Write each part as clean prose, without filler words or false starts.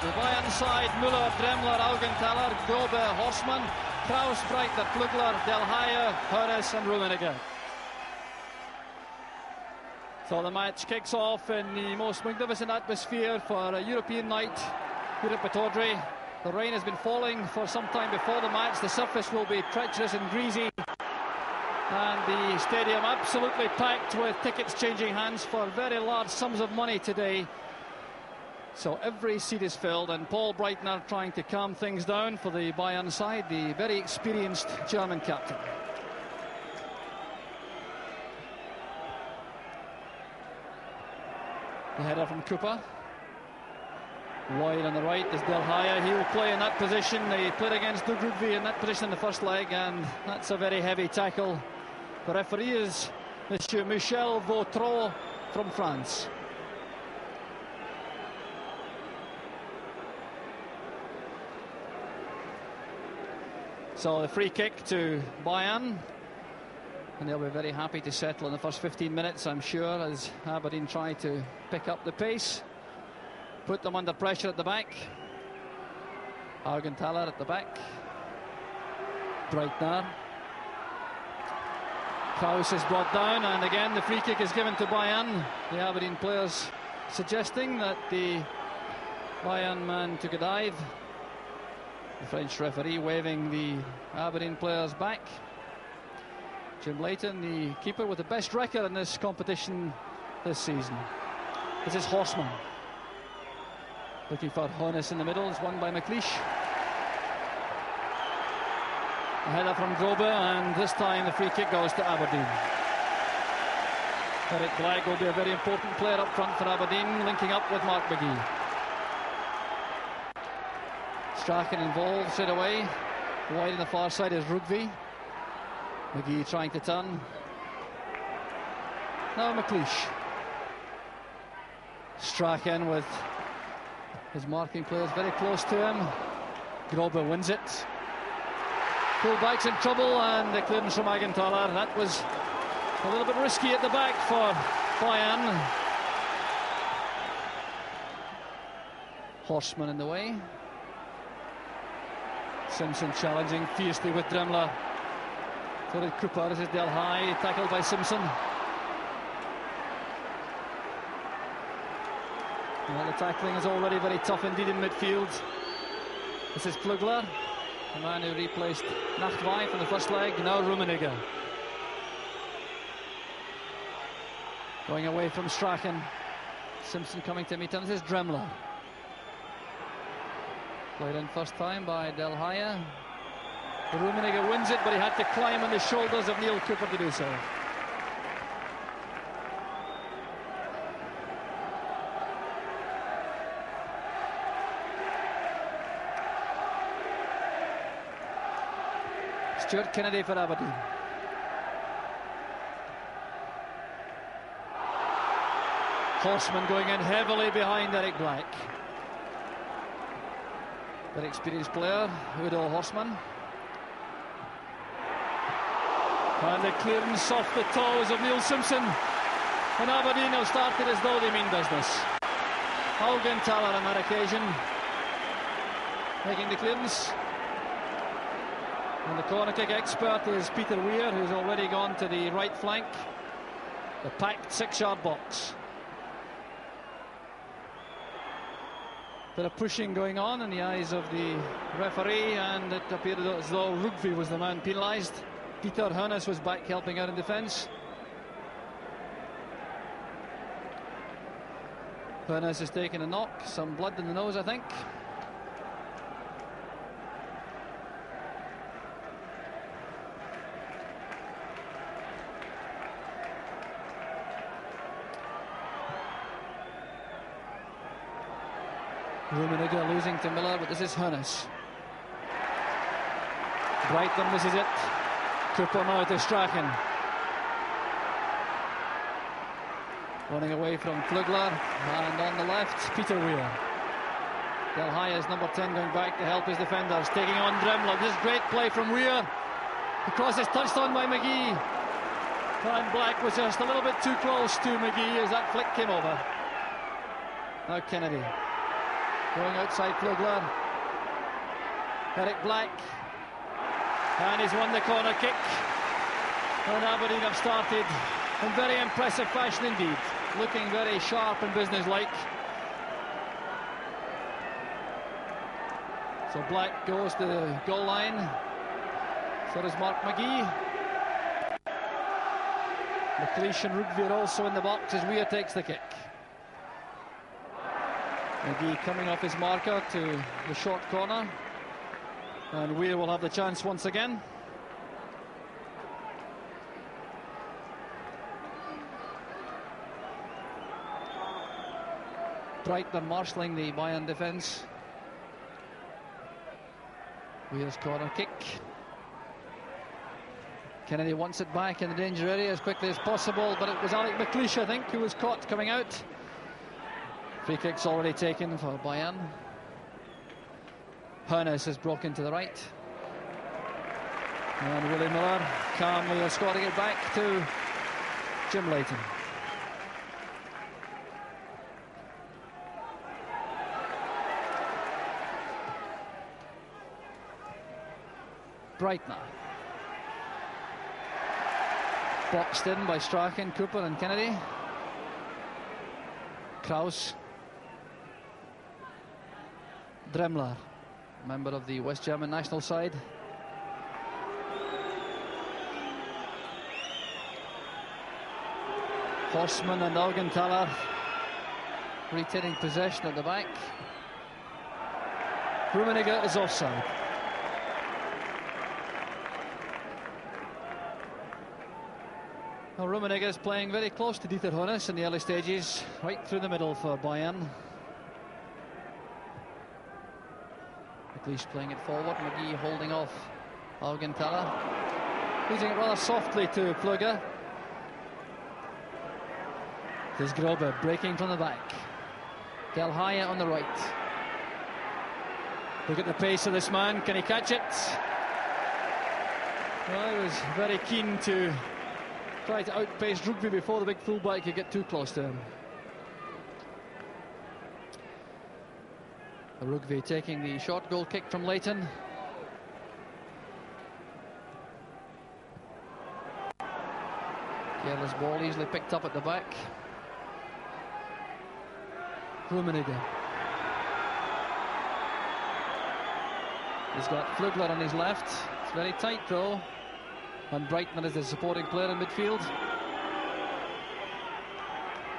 The Bayern side, Müller, Dremmler, Augenthaler, Grobe, Horstmann, Kraus, Breitner, Plugler, Del Haye, Hoeneß and Rummenigge. So the match kicks off in the most magnificent atmosphere for a European night here at Pittodrie. The rain has been falling for some time before the match. The surface will be treacherous and greasy. And the stadium absolutely packed with tickets changing hands for very large sums of money today. So every seat is filled, and Paul Breitner trying to calm things down for the Bayern side, the very experienced German captain. The header from Cooper. Wide on the right is Del Haye. He will play in that position. They played against Doug Rugby in that position in the first leg, and that's a very heavy tackle. The referee is Monsieur Michel Vautreau from France. So the free kick to Bayern, and they'll be very happy to settle in the first 15 minutes, I'm sure, as Aberdeen try to pick up the pace, put them under pressure at the back. Augenthaler at the back, Breitner, Kraus is brought down, and again the free kick is given to Bayern. The Aberdeen players suggesting that the Bayern man took a dive. The French referee waving the Aberdeen players back. Jim Leighton, the keeper with the best record in this competition this season. This is Horstmann. Looking for Hoeneß in the middle. It's won by McLeish. A header from Grobe, and this time the free kick goes to Aberdeen. Eric Black will be a very important player up front for Aberdeen, linking up with Mark McGee. Strachan involved straight away. Wide on the far side is Rugby. McGee trying to turn. Now McLeish. Strachan with his marking players very close to him. Grobe wins it. Full-back's in trouble, and the clearance from Augenthaler. That was a little bit risky at the back for Bayern. Horstmann in the way. Simpson challenging fiercely with Dremmler. So did Cooper. This is Del Haye, tackled by Simpson. Well, the tackling is already very tough indeed in midfield. This is Plugler, the man who replaced Nachtwey from the first leg. Now Rummenigge. Going away from Strachan. Simpson coming to meet him. This is Dremmler. Played in first time by Del Haye. Rummenigge wins it, but he had to climb on the shoulders of Neil Cooper to do so. Stuart Kennedy for Aberdeen. Horstmann going in heavily behind Eric Black. Very experienced player, Udo Horstmann. And the clearance off the toes of Neil Simpson. And Aberdeen have started as though they mean business. Augenthaler on that occasion, making the clearance. And the corner kick expert is Peter Weir, who's already gone to the right flank. The packed 6-yard box. Bit of pushing going on in the eyes of the referee, and it appeared as though Rugby was the man penalised. Peter Hoeneß was back helping out in defence. Hoeneß has taken a knock, some blood in the nose, I think. Rummenigge losing to Miller, but this is Hoeneß. Breitner misses it. Cooper now to Strachan. Running away from Plugler, and on the left, Peter Weir. Del Haye is number 10 going back to help his defenders, taking on Dremmler. This is great play from Weir. The cross is touched on by McGee. And Black was just a little bit too close to McGee as that flick came over. Now Kennedy. Going outside Flugler. Eric Black. And he's won the corner kick. And Aberdeen have started in very impressive fashion indeed. Looking very sharp and businesslike. So Black goes to the goal line. So does Mark McGee. McLeish and Rugby are also in the box as Weir takes the kick. McGee coming off his marker to the short corner. And Weir will have the chance once again. Breitner marshalling the Bayern defence. Weir's corner kick. Kennedy wants it back in the danger area as quickly as possible, but it was Alec McLeish, I think, who was caught coming out. Free kick's already taken for Bayern. Hoeneß has broken to the right. And Willie Miller calmly escorting it back to Jim Leighton. Breitner. Boxed in by Strachan, Cooper and Kennedy. Kraus. Dremler, member of the West German national side. Horstmann and Augenthaler retaining possession at the back. Rummenigge is offside. Well, Rummenigge is playing very close to Dieter Hoeneß in the early stages, right through the middle for Bayern. McLeish playing it forward, McGee holding off Augenthaler. Losing it rather softly to Flugger. There's Grobe breaking from the back. Delhaya on the right. Look at the pace of this man, can he catch it? Well, he was very keen to try to outpace Rugby before the big fullback could get too close to him. Rugby taking the short goal kick from Leighton. Careless ball easily picked up at the back. Rummenigge. He's got Flugler on his left. It's very tight though. And Breitner is the supporting player in midfield.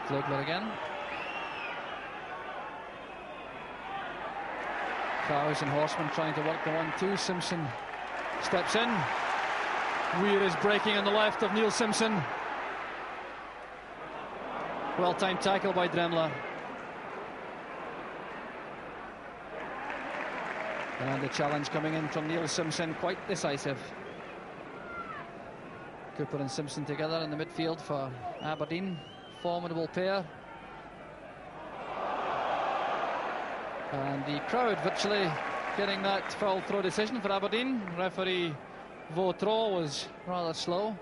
Flugler again. Kraus and Horstmann trying to work the 1-2. Simpson steps in. Weir is breaking on the left of Neil Simpson. Well-timed tackle by Dremler. And the challenge coming in from Neil Simpson, quite decisive. Cooper and Simpson together in the midfield for Aberdeen. Formidable pair. And the crowd virtually getting that foul throw decision for Aberdeen. Referee Vautreau was rather slow.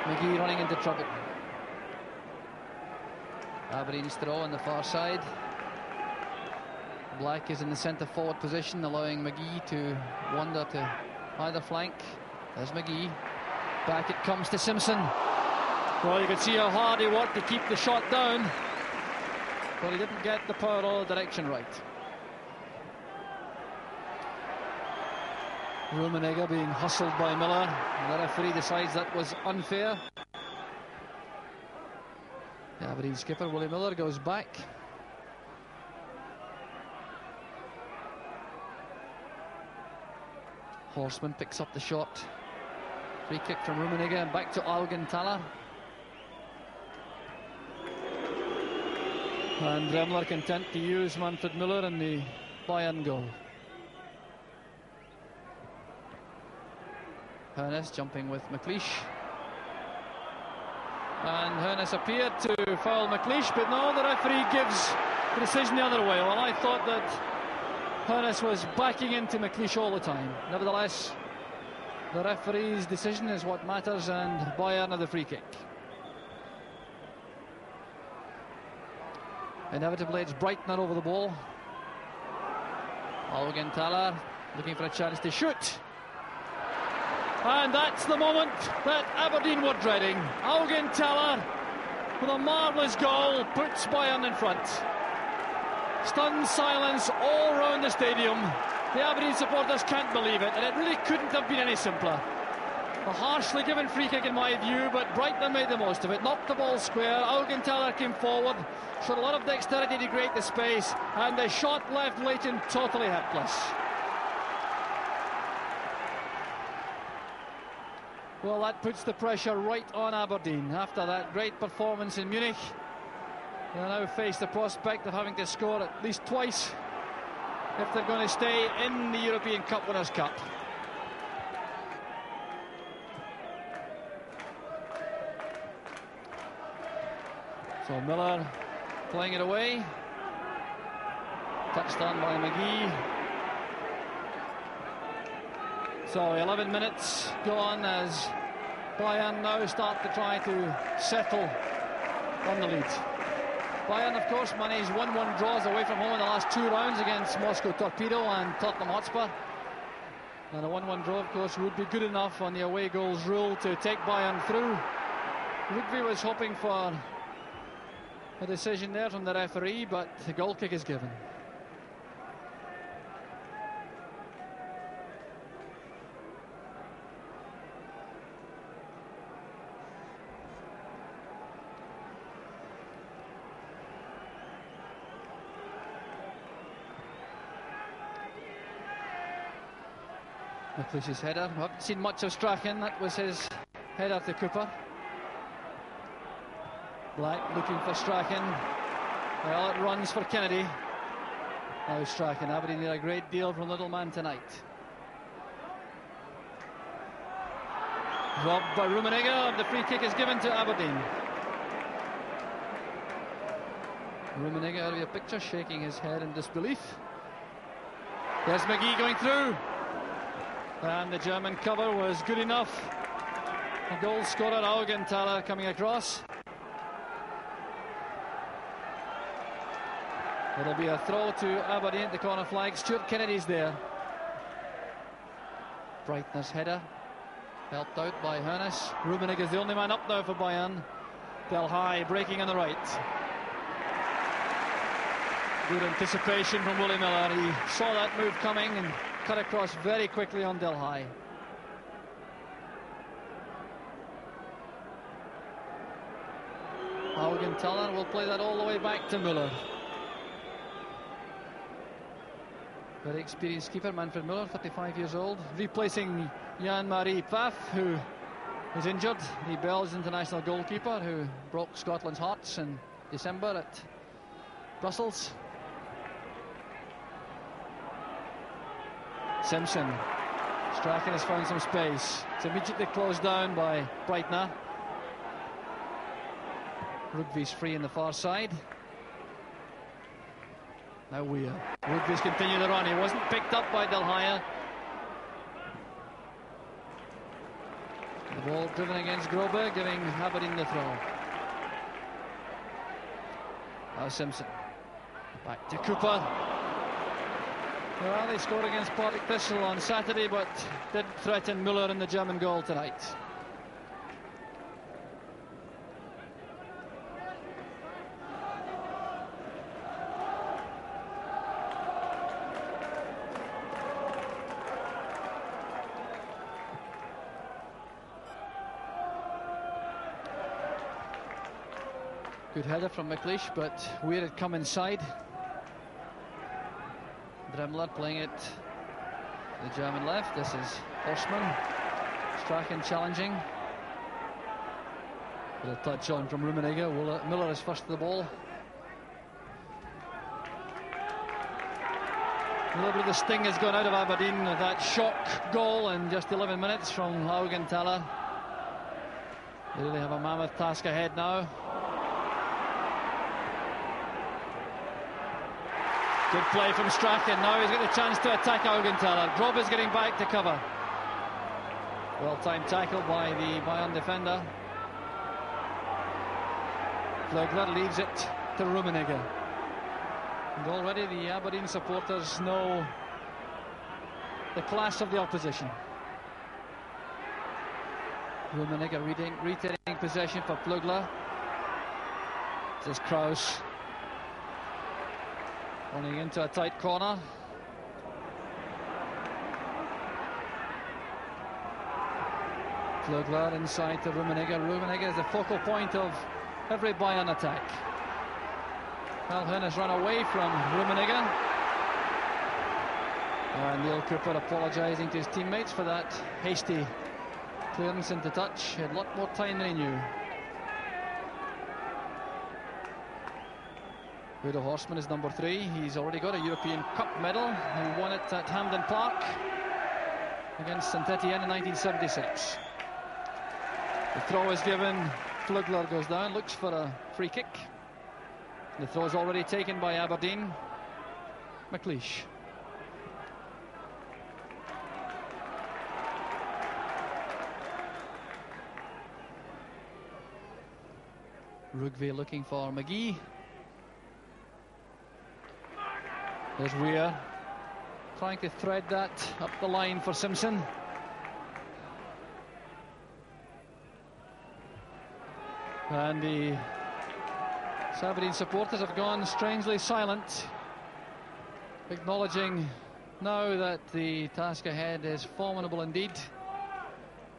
McGee running into trouble. Aberdeen's throw on the far side. Black is in the centre forward position, allowing McGee to wander to either flank. There's McGee. Back it comes to Simpson. Well, you can see how hard he worked to keep the shot down, but he didn't get the power or the direction right. Rummenigge being hustled by Miller, and the referee decides that was unfair. The Aberdeen skipper Willie Miller goes back. Horstmann picks up the shot. Free kick from Rummenigge and back to Augenthaler. And Dremler content to use Manfred Müller in the Bayern goal. Hoeneß jumping with McLeish. And Hoeneß appeared to foul McLeish, but no, the referee gives the decision the other way. Well, I thought that Hoeneß was backing into McLeish all the time. Nevertheless, the referee's decision is what matters, and Bayern have the free kick. Inevitably, it's Breitner over the ball. Augenthaler looking for a chance to shoot. And that's the moment that Aberdeen were dreading. Augenthaler, with a marvellous goal, puts Bayern in front. Stunned silence all round the stadium. The Aberdeen supporters can't believe it, and it really couldn't have been any simpler. A harshly given free kick in my view, but Breitner made the most of it. Knocked the ball square. Augenthaler came forward, showed a lot of dexterity to create the space, and the shot left Leighton totally helpless. Well, that puts the pressure right on Aberdeen. After that great performance in Munich, they now face the prospect of having to score at least twice if they're going to stay in the European Cup Winners' Cup. So Miller playing it away. Touched on by McGee. So 11 minutes gone as Bayern now start to try to settle on the lead. Bayern, of course, managed 1-1 draws away from home in the last 2 rounds against Moscow Torpedo and Tottenham Hotspur. And a 1-1 draw, of course, would be good enough on the away goals rule to take Bayern through. Rugby was hoping for a decision there from the referee, but the goal kick is given. McLeish's header. I haven't seen much of Strachan. That was his header to Cooper. Black looking for Strachan. Well, it runs for Kennedy. Now Strachan. Aberdeen need a great deal from little man tonight. Robbed by Rummenigge. The free kick is given to Aberdeen. Rummenigge out of your picture, shaking his head in disbelief. There's McGee going through. And the German cover was good enough. The goal scorer Augenthaler coming across. It'll be a throw to Aberdeen at the corner flag. Stuart Kennedy's there. Breitner's header helped out by Hoeneß. Rummenigge is the only man up now for Bayern. Delhaize breaking on the right. Good anticipation from Willie Miller. He saw that move coming and cut across very quickly on Delhaize. Augenthaler will play that all the way back to Müller. Very experienced keeper, Manfred Müller, 35 years old, replacing Jan-Marie Pfaff, who is injured, the Belgian international goalkeeper who broke Scotland's hearts in December at Brussels. Simpson. Strachan has found some space. It's immediately closed down by Breitner. Rugby's free in the far side. Now Weir. Rugby's continue the run. He wasn't picked up by Delhaize. The ball driven against Grobe, giving Aberdeen the throw. Now Simpson. Back to Cooper. Well, they scored against Partick Thistle on Saturday, but did threaten Müller in the German goal tonight. Good header from McLeish, but Weir had come inside. Dremler playing it the German left. This is Horstman. Strachan challenging. Bit of touch on from Rummenigge. Miller is first to the ball. A little bit of the sting has gone out of Aberdeen with that shock goal in just 11 minutes from Augenthaler. They really have a mammoth task ahead now. Good play from Strachan. Now he's got the chance to attack Augenthaler. Grob is getting back to cover. Well-timed tackle by the Bayern defender. Flögler leaves it to Rummenigge. And already the Aberdeen supporters know the class of the opposition. Rummenigge retaining possession for Plugler. This is Kraus running into a tight corner. Plugler inside to Rummenigge. Rummenigge is the focal point of every Bayern attack. Calhoun has run away from Rummenigge. And Neil Cooper apologising to his teammates for that hasty clearance into touch. He had a lot more time than he knew. Udo Horstmann is number 3. He's already got a European Cup medal. He won it at Hampden Park against Saint-Etienne in 1976. The throw is given. Plugler goes down, looks for a free kick. The throw is already taken by Aberdeen. McLeish. Rugby looking for McGee. There's Weir trying to thread that up the line for Simpson. And the Aberdeen supporters have gone strangely silent, acknowledging now that the task ahead is formidable indeed.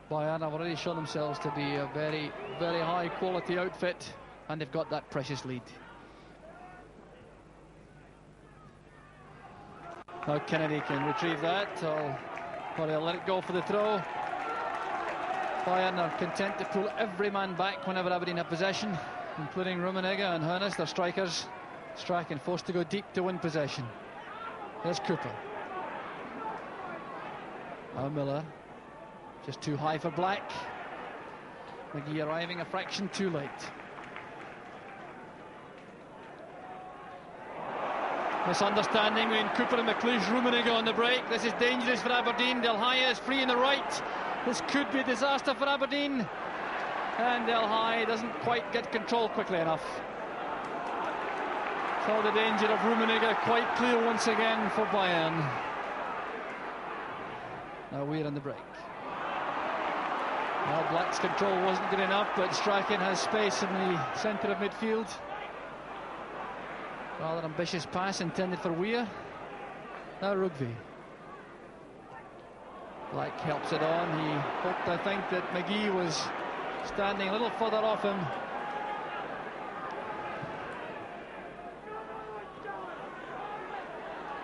Bayern have already shown themselves to be a very, very high quality outfit, and they've got that precious lead. Now Kennedy can retrieve that, or they'll let it go for the throw. Bayern are content to pull every man back whenever Aberdeen have possession, including Rummenigge and Hoeneß, their strikers. Strachan forced to go deep to win possession. There's Cooper. Now Miller, just too high for Black. McGee arriving a fraction too late. Misunderstanding between Cooper and McLeish. Rummenigge on the break. This is dangerous for Aberdeen. Del Haye is free in the right. This could be a disaster for Aberdeen. And Del Haye doesn't quite get control quickly enough. So the danger of Rummenigge quite clear once again for Bayern. Now we're on the break. Well, Black's control wasn't good enough, but Strachan has space in the centre of midfield. Rather ambitious pass intended for Weir. Now Rugby. Black helps it on. He hoped, I think, that McGee was standing a little further off him.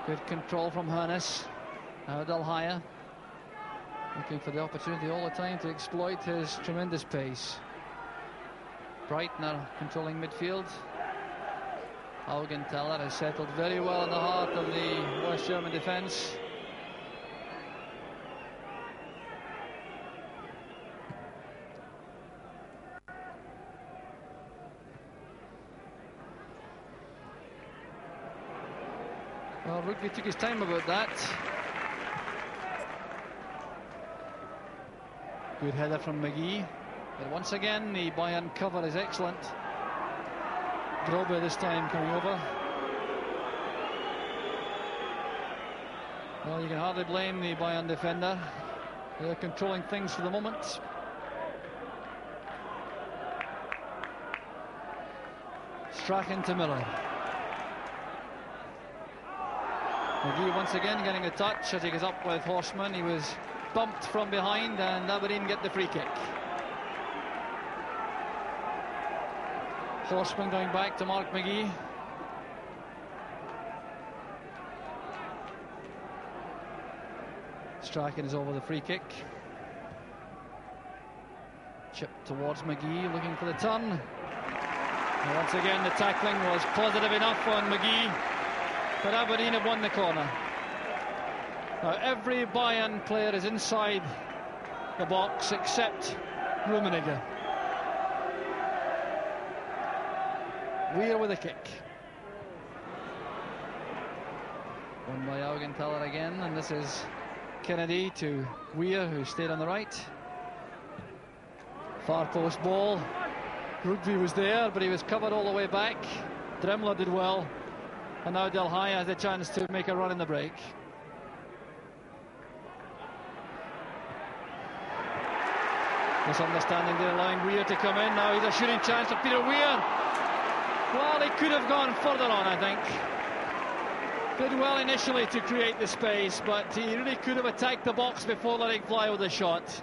Good control from Hoeneß. Now Del Haye looking for the opportunity all the time to exploit his tremendous pace. Breitner controlling midfield. Augenthaler has settled very well in the heart of the West German defence. Well, Rugby took his time about that. Good header from McGee. But once again, the Bayern cover is excellent. Grobe this time coming over. Well, you can hardly blame the Bayern defender. They're controlling things for the moment. Strachan to Miller. McGee once again getting a touch as he goes up with Horstmann. He was bumped from behind, and Aberdeen get the free kick. Horstmann going back to Mark McGee. Strachan is over the free kick. Chip towards McGee, looking for the turn. And once again, the tackling was positive enough on McGee, but Aberdeen have won the corner. Now every Bayern player is inside the box except Rummenigge. Weir with a kick. Won by Augenthaler again, and this is Kennedy to Weir, who stayed on the right. Far post ball. Rugby was there, but he was covered all the way back. Dremler did well. And now Del Haye has a chance to make a run in the break. Misunderstanding there, allowing Weir to come in. Now he's a shooting chance for Peter Weir. Well, he could have gone further on, I think. Did well initially to create the space, but he really could have attacked the box before letting fly with the shot.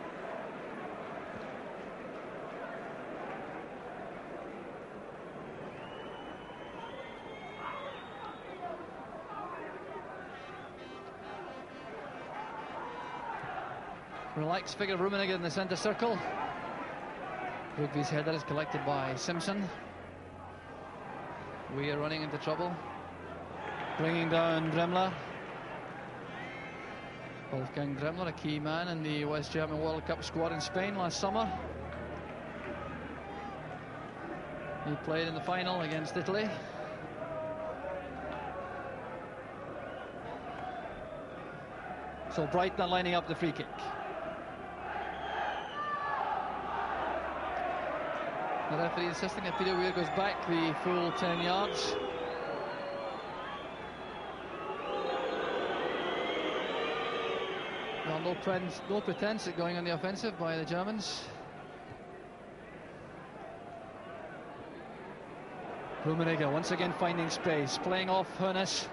Relaxed figure of Rummenigge in the centre circle. Rugby's header is collected by Simpson. Weir running into trouble. Bringing down Dremmler. Wolfgang Dremmler, a key man in the West German World Cup squad in Spain last summer. He played in the final against Italy. So Brighton lining up the free kick. The referee insisting that Peter Weir goes back the full 10 yards. Well, no pretense at going on the offensive by the Germans. Rummenigge once again finding space, playing off Hoeneß.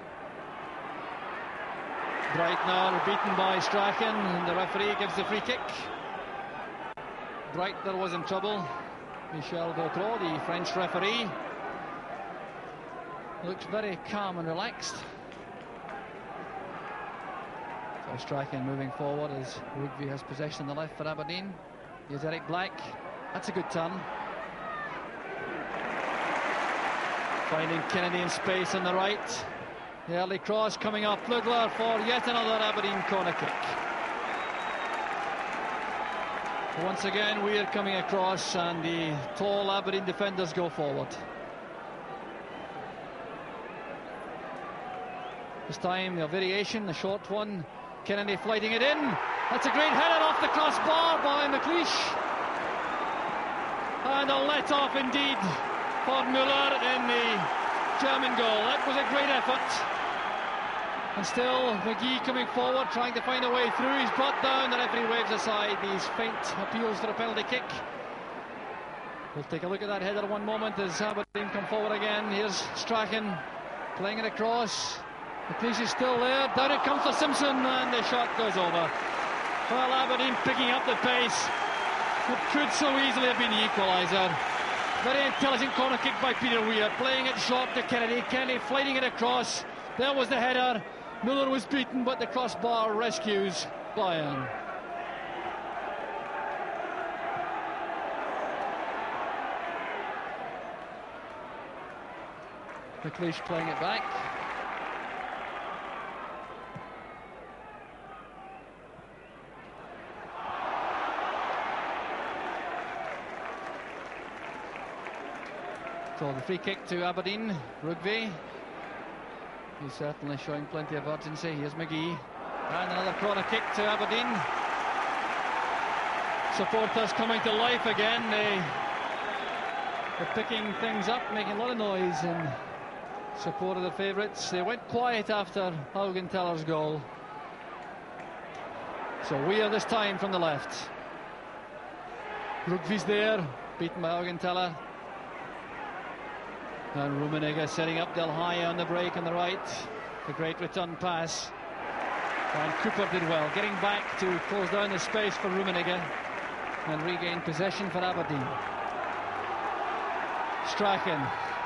Breitner beaten by Strachan, and the referee gives the free kick. Breitner was in trouble. Michel Gautreau, the French referee, looks very calm and relaxed. So Strachan moving forward as Rugby has possession on the left for Aberdeen. Here's Eric Black. That's a good turn. Finding Kennedy in space on the right. The early cross coming off Plugler for yet another Aberdeen corner kick. Once again, Weir coming across, and the tall Aberdeen defenders go forward. This time, the variation, the short one. Kennedy flighting it in. That's a great header off the crossbar by McLeish. And a let-off indeed for Müller in the German goal. That was a great effort. And still, McGee coming forward, trying to find a way through. He's brought down, the referee waves aside these faint appeals for a penalty kick. We'll take a look at that header one moment as Aberdeen come forward again. Here's Strachan playing it across. McLeish is still there. Down it comes for Simpson, and the shot goes over. Well, Aberdeen picking up the pace. It could so easily have been the equaliser. Very intelligent corner kick by Peter Weir, playing it short to Kennedy. Kennedy flighting it across. There was the header. Müller was beaten, but the crossbar rescues Bayern. McLeish playing it back. So the free kick to Aberdeen, Rugby. He's certainly showing plenty of urgency. Here's McGee. And another corner kick to Aberdeen. Supporters coming to life again. They're picking things up, making a lot of noise in support of their favourites. They went quiet after Haugenthaller's goal. So Weir this time from the left. Rugby's there, beaten by Haugenthaler. And Rummenigge setting up Del Haye on the break on the right. The great return pass. And Cooper did well, getting back to close down the space for Rummenigge and regain possession for Aberdeen. Strachan,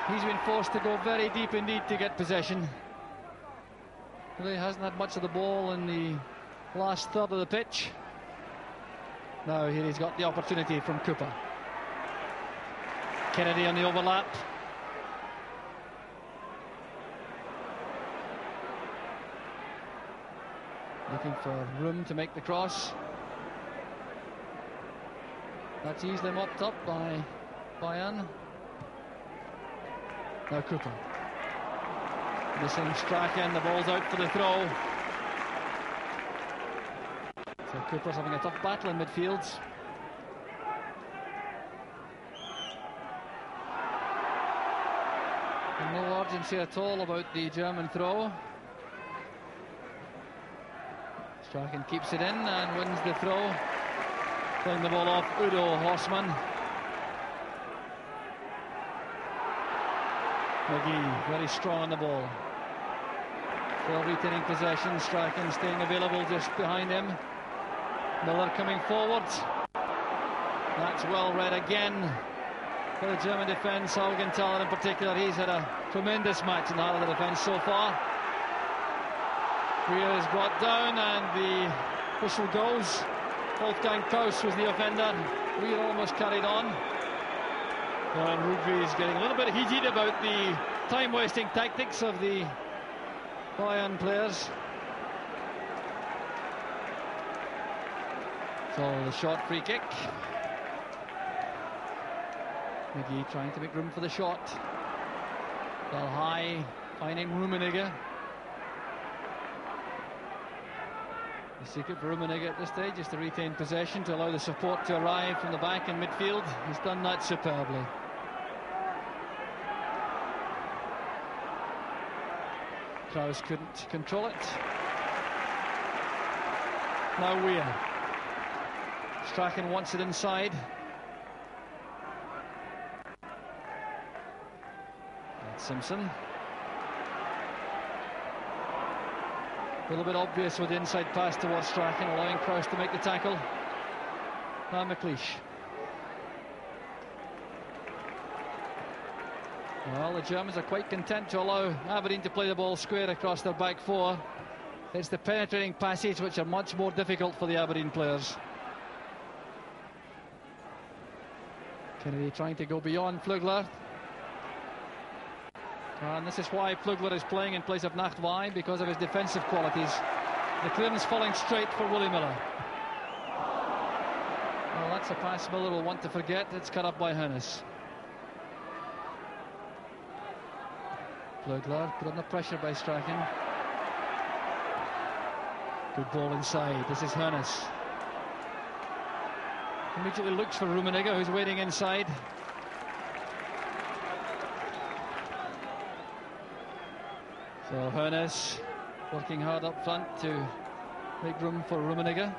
he's been forced to go very deep indeed to get possession. Really hasn't had much of the ball in the last third of the pitch. Now here he's got the opportunity from Cooper. Kennedy on the overlap. Looking for room to make the cross. That's easily mopped up by Bayern. Now Cooper. Missing Strachan, the ball's out for the throw. So Cooper's having a tough battle in midfield. And no urgency at all about the German throw. Strachan keeps it in and wins the throw, playing the ball off Udo Horstmann. McGee very strong on the ball. Still retaining possession. Strachan staying available just behind him. Miller coming forward. That's well read again for the German defence. Augenthaler in particular, he's had a tremendous match in the heart of the defence so far. Weir is brought down and the whistle goes. Wolfgang Kaus was the offender. Weir almost carried on. And Rugby is getting a little bit heated about the time-wasting tactics of the Bayern players. So the short free kick. McGee trying to make room for the shot. Ball high, finding Rummenigge. The secret for Rummenigge at this stage is to retain possession, to allow the support to arrive from the back and midfield. He's done that superbly. Kraus couldn't control it. Now Weir. Strachan wants it inside. And Simpson. A little bit obvious with the inside pass towards Strachan, allowing Kraus to make the tackle. Now McLeish. Well, the Germans are quite content to allow Aberdeen to play the ball square across their back four. It's the penetrating passes which are much more difficult for the Aberdeen players. Kennedy trying to go beyond Flugler. And this is why Flugler is playing in place of Nachtwey, because of his defensive qualities. The clearance falling straight for Willie Miller. Well, that's a pass Miller will want to forget. It's cut up by Hoeneß. Flugler put under pressure by Strachan. Good ball inside. This is Hoeneß. Immediately looks for Rummenigge, who's waiting inside. So Hoeneß working hard up front to make room for Rummenigge.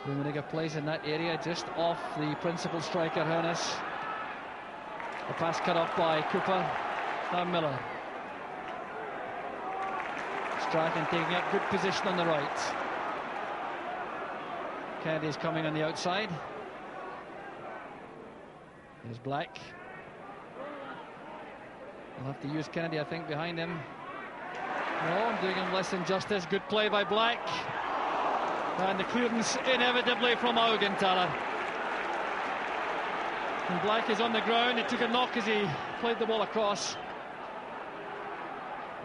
Rummenigge plays in that area just off the principal striker Hoeneß. The pass cut off by Cooper. Now Miller. Strachan taking up good position on the right. Kennedy's coming on the outside. There's Black. We'll have to use Kennedy, I think, behind him. No, I'm doing him less than justice. Good play by Black. And the clearance inevitably from Augenthaler. And Black is on the ground. He took a knock as he played the ball across.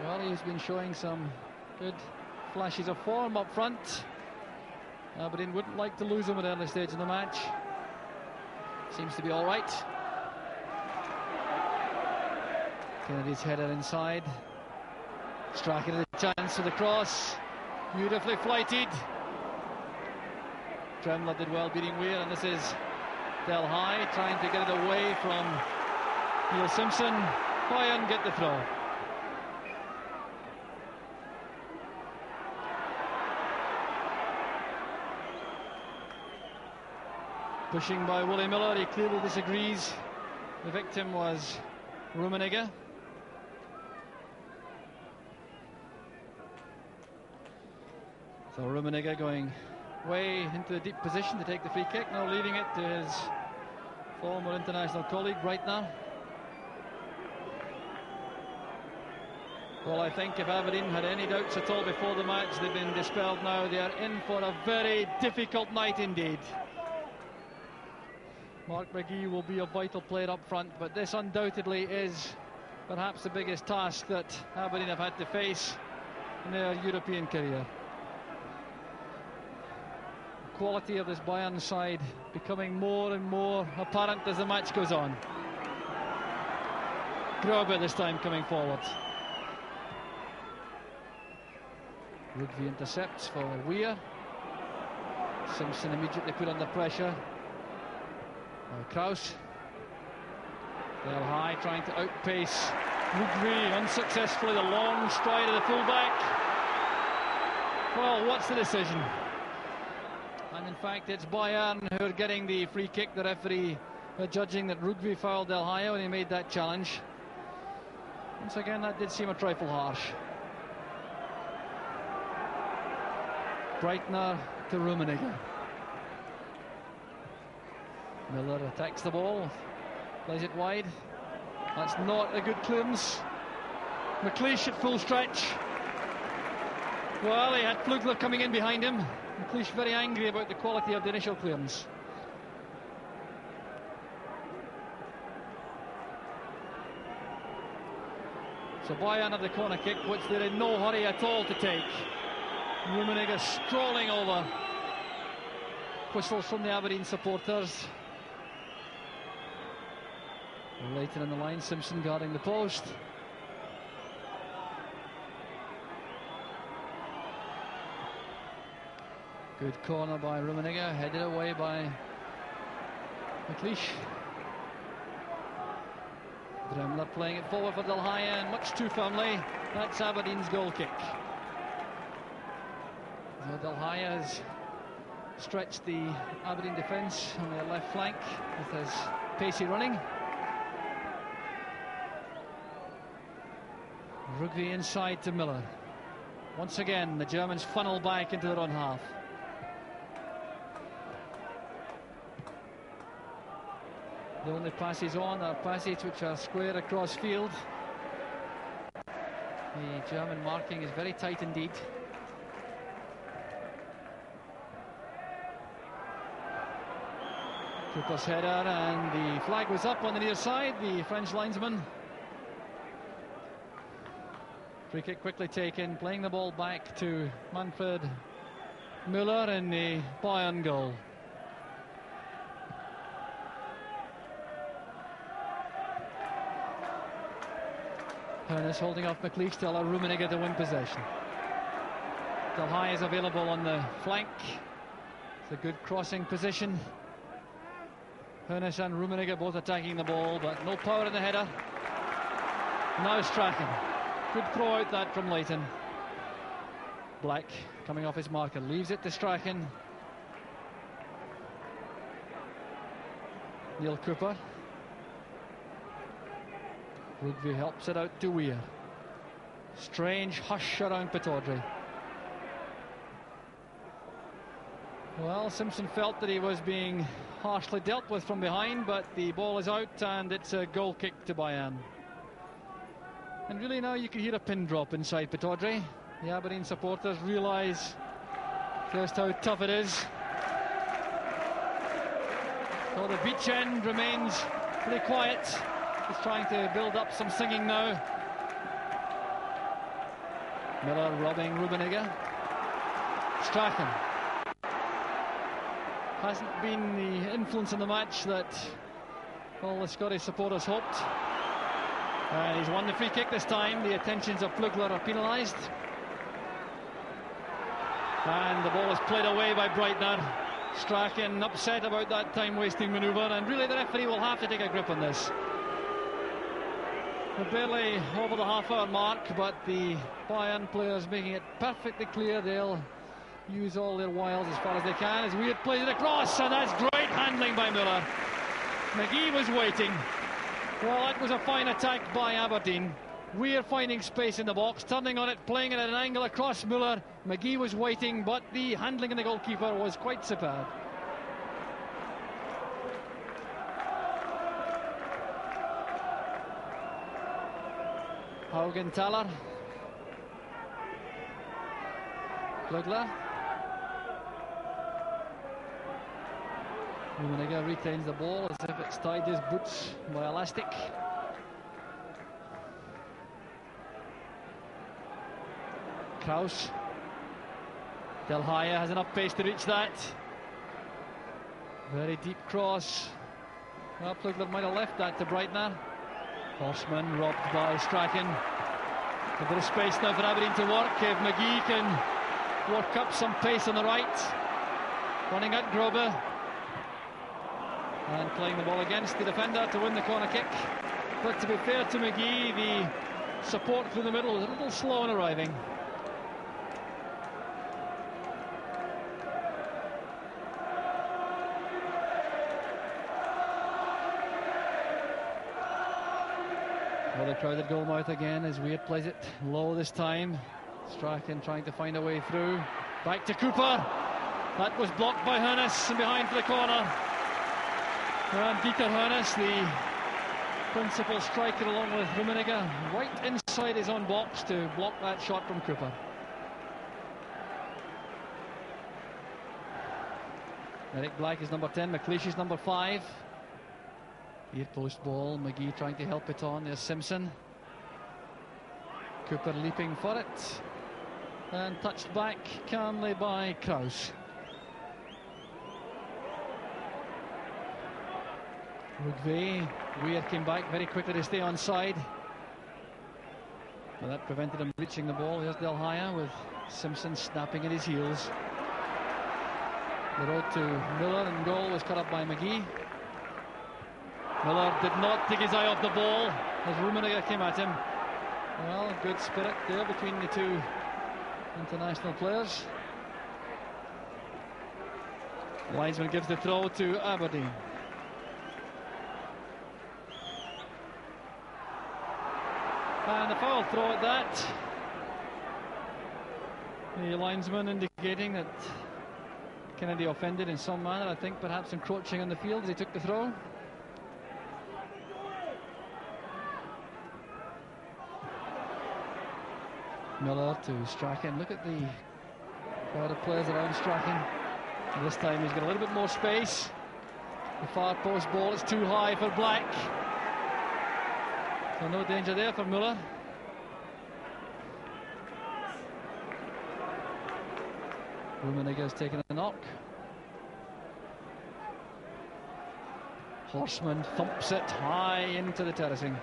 Well, he's been showing some good flashes of form up front. Aberdeen wouldn't like to lose him at an early stage in the match. Seems to be all right. Kennedy's header inside. Strachan had a chance for the cross. Beautifully flighted. Tremler did well beating Weir, and this is Del High trying to get it away from Neil Simpson. Bayern get the throw. Pushing by Willie Miller, he clearly disagrees. The victim was Rummenigge. So Rummenigge going way into the deep position to take the free kick, now leaving it to his former international colleague right now. Well, I think if Aberdeen had any doubts at all before the match, they've been dispelled now. They are in for a very difficult night indeed. Mark McGee will be a vital player up front, but this undoubtedly is perhaps the biggest task that Aberdeen have had to face in their European career. The quality of this Bayern side becoming more and more apparent as the match goes on. Grobe this time coming forward. Rugby intercepts for Weir. Simpson immediately put under pressure. Kraus. Del High trying to outpace Rugby unsuccessfully. The long stride of the fullback. Well, what's the decision? And in fact, it's Bayern who are getting the free kick. The referee judging that Rugby fouled Del High when he made that challenge. Once again, that did seem a trifle harsh. Breitner to Rummenigge. Miller attacks the ball, plays it wide. That's not a good clearance. McLeish at full stretch. Well, he had Flugler coming in behind him. McLeish very angry about the quality of the initial clearance. So Bayern have the corner kick, which they're in no hurry at all to take. Rummenigge strolling over. Whistles from the Aberdeen supporters. Later in the line, Simpson guarding the post. Good corner by Rummenigge, headed away by McLeish. Dremler playing it forward for Del High, and much too firmly. That's Aberdeen's goal kick. So Del High has stretched the Aberdeen defence on their left flank with his pacey running. Rugby inside to Miller. Once again, the Germans funnel back into their own half. The only passes on are passes which are square across field. The German marking is very tight indeed. Cooper's header, and the flag was up on the near side. The French linesman. Free kick quickly taken, playing the ball back to Manfred Müller in the Bayern goal. Hoeneß holding off McLeish to allow Rummenigge to win possession. Del High is available on the flank. It's a good crossing position. Hoeneß and Rummenigge both attacking the ball, but no power in the header. Now Strachan. Good throw out that from Leighton. Black coming off his marker, leaves it to Strachan. Neil Cooper. Rugby helps it out to Weir. Strange hush around Pittodrie. Well, Simpson felt that he was being harshly dealt with from behind, but the ball is out and it's a goal kick to Bayern. And really now you can hear a pin drop inside Pittodrie. The Aberdeen supporters realise just how tough it is. So the beach end remains pretty quiet. He's trying to build up some singing now. Miller robbing Rummenigge. Strachan. Hasn't been the influence in the match that all the Scottish supporters hoped. And he's won the free kick this time. The attentions of Flugler are penalised. And the ball is played away by Breitner. Strachan upset about that time-wasting manoeuvre, and really the referee will have to take a grip on this. We're barely over the half-hour mark, but the Bayern players making it perfectly clear they'll use all their wiles as far as they can. As Weir plays it across, and that's great handling by Müller. McGee was waiting. Well, that was a fine attack by Aberdeen. Weir finding space in the box, turning on it, playing it at an angle across Müller. McGee was waiting, but the handling of the goalkeeper was quite superb. Haugenthaler. Flugler. Rummenigge retains the ball as if it's tied to his boots by elastic. Kraus. Del High has enough pace to reach that. Very deep cross. Well, Flugler might have left that to Breitner. Horseman robbed by Strachan. A bit of space now for Aberdeen to work. If McGee can work up some pace on the right. Running at Grobe. And playing the ball against the defender to win the corner kick. But to be fair to McGee, the support through the middle was a little slow in arriving. Well, the crowded goal mouth again as Weird plays it low this time. Strachan trying to find a way through. Back to Cooper. That was blocked by Hoeneß and behind for the corner. And Dieter Hoeneß, the principal striker along with Rummenigge, right inside his own box to block that shot from Cooper. Eric Black is number 10, McLeish is number 5. Near post ball, McGee trying to help it on. There's Simpson. Cooper leaping for it. And touched back calmly by Kraus. Rugve, Weir came back very quickly to stay on side. Well, that prevented him reaching the ball. Here's Del Haya with Simpson snapping at his heels. The road to Miller and goal was cut up by McGee. Miller did not take his eye off the ball as Rummenigge came at him. Well, good spirit there between the two international players. Linesman gives the throw to Aberdeen. And a foul throw at that. The linesman indicating that Kennedy offended in some manner, I think perhaps encroaching on the field as he took the throw. Miller to Strachan. Look at the crowd of players around Strachan. And this time he's got a little bit more space. The far post ball is too high for Black. So no danger there for Miller. Rummenigge has taken a knock. Horseman thumps it high into the terracing.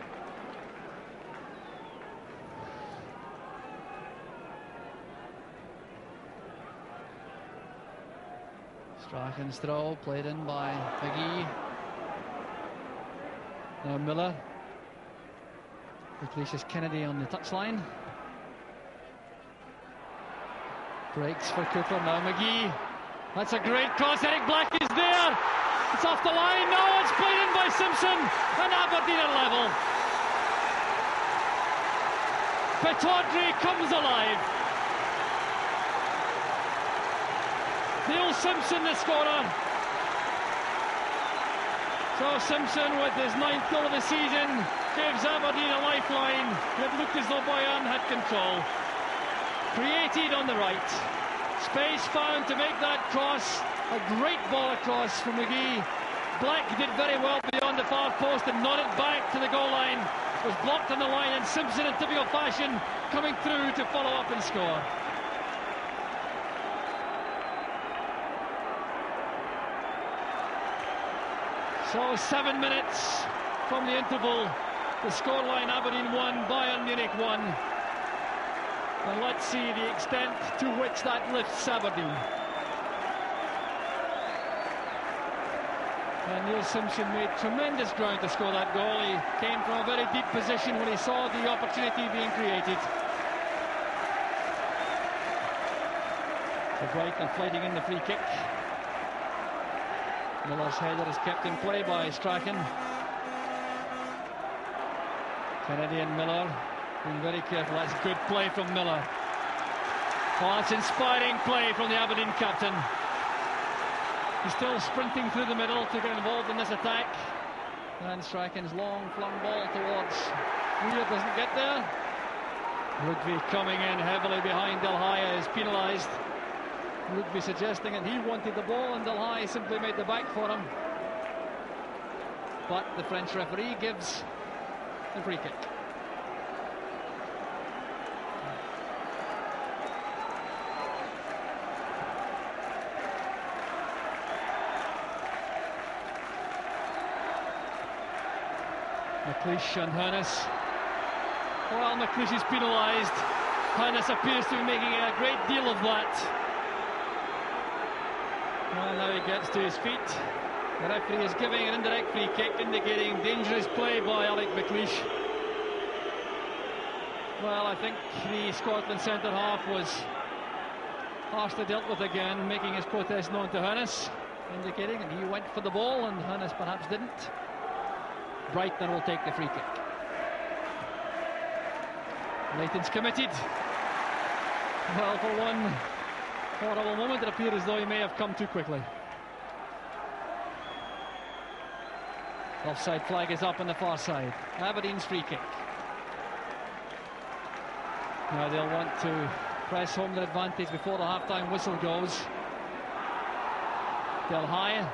Strachan's throw played in by McGee. Now Miller replaces Kennedy on the touchline. Breaks for Cooper. Now McGee. That's a great cross. Eric Black is there. It's off the line. No, it's played in by Simpson. And Aberdeen are level. Pataudry comes alive. Neil Simpson, the scorer. So Simpson, with his 9th goal of the season, gives Aberdeen a lifeline. It looked as though Bayern had control. Created on the right. Space found to make that cross. A great ball across from McGee. Black did very well beyond the far post and nodded back to the goal line. It was blocked on the line, and Simpson, in typical fashion, coming through to follow up and score. So 7 minutes from the interval. The scoreline: Aberdeen 1, Bayern Munich 1. And let's see the extent to which that lifts Aberdeen. And Neil Simpson made tremendous ground to score that goal. He came from a very deep position when he saw the opportunity being created. So Brighton fighting in the free kick. Miller's header is kept in play by Strachan. Kennedy and Miller being very careful. That's good play from Miller. Oh, that's inspiring play from the Aberdeen captain. He's still sprinting through the middle to get involved in this attack. And Strachan's long flung ball towards Weir doesn't get there. Rugby coming in heavily behind Del Haya is penalised. Rugby suggesting that he wanted the ball and Del Haya simply made the back for him. But the French referee gives the free kick. McLeish and Hoeneß. Well, McLeish is penalised. Hoeneß appears to be making a great deal of that. Well, now he gets to his feet. The referee is giving an indirect free kick, indicating dangerous play by Alec McLeish. Well, I think the Scotland centre-half was harshly dealt with again, making his protest known to Hannes, indicating that he went for the ball and Hannes perhaps didn't. Brighton will take the free kick. Leighton's committed. Well, for one horrible moment, it appeared as though he may have come too quickly. Offside flag is up on the far side. Aberdeen's free kick. Now they'll want to press home their advantage before the half-time whistle goes. Del High.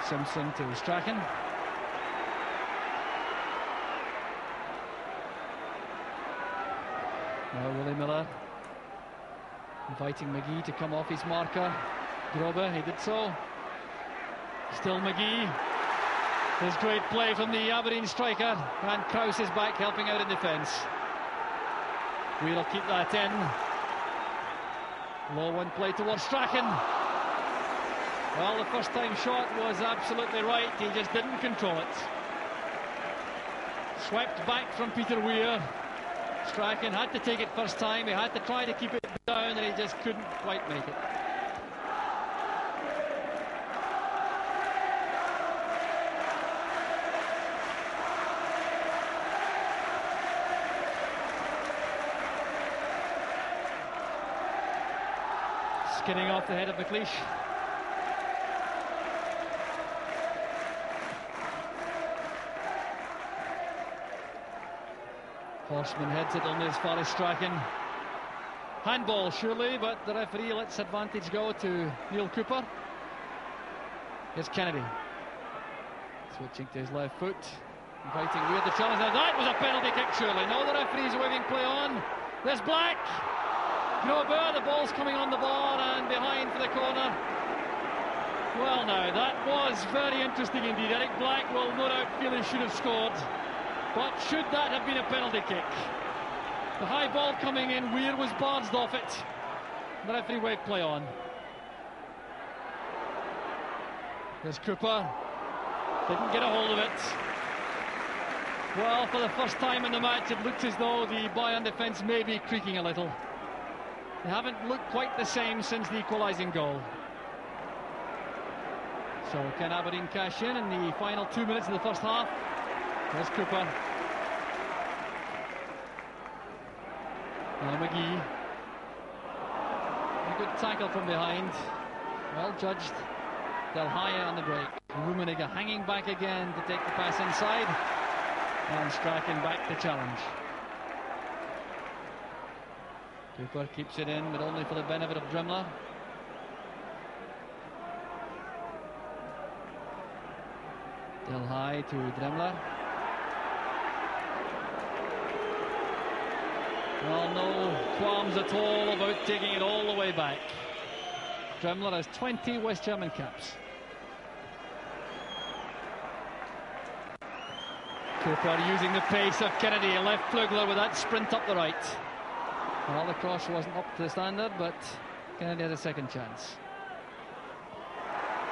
Simpson to Strachan. Now Willie Miller inviting McGee to come off his marker. Grobe, he did so. Still McGee. There's great play from the Aberdeen striker, and Krause is back helping out in defence. We'll keep that in. Low one play towards Strachan. Well, the first time shot was absolutely right, he just didn't control it. Swept back from Peter Weir. Strachan had to take it first time, he had to try to keep it down, and he just couldn't quite make it. Skidding off the head of McLeish. Horseman heads it only as far as Strachan. Handball surely, but the referee lets advantage go to Neil Cooper. Here's Kennedy. Switching to his left foot. Inviting Weir to challenge. Now that was a penalty kick surely. No, the referee's waving play on. There's Black. Grobe, the ball's coming on the bar and behind for the corner. Well now, that was very interesting indeed. Eric Black will no doubt feel he should have scored. But should that have been a penalty kick? The high ball coming in, Weir was barged off it. The referee waved play on. There's Cooper. Didn't get a hold of it. Well, for the first time in the match, it looks as though the Bayern defence may be creaking a little. They haven't looked quite the same since the equalising goal. So can Aberdeen cash in the final 2 minutes of the first half? There's Cooper. Now McGee. A good tackle from behind. Well judged. Del High on the break. Rummenigge hanging back again to take the pass inside. And Strachan back to challenge. Cooper keeps it in, but only for the benefit of Dremler. Del High to Dremler. Well, no qualms at all about taking it all the way back. Dremler has 20 West German caps. Cooper using the pace of Kennedy, a left Flugler with that sprint up the right. Well, the cross wasn't up to the standard, but Kennedy had a second chance.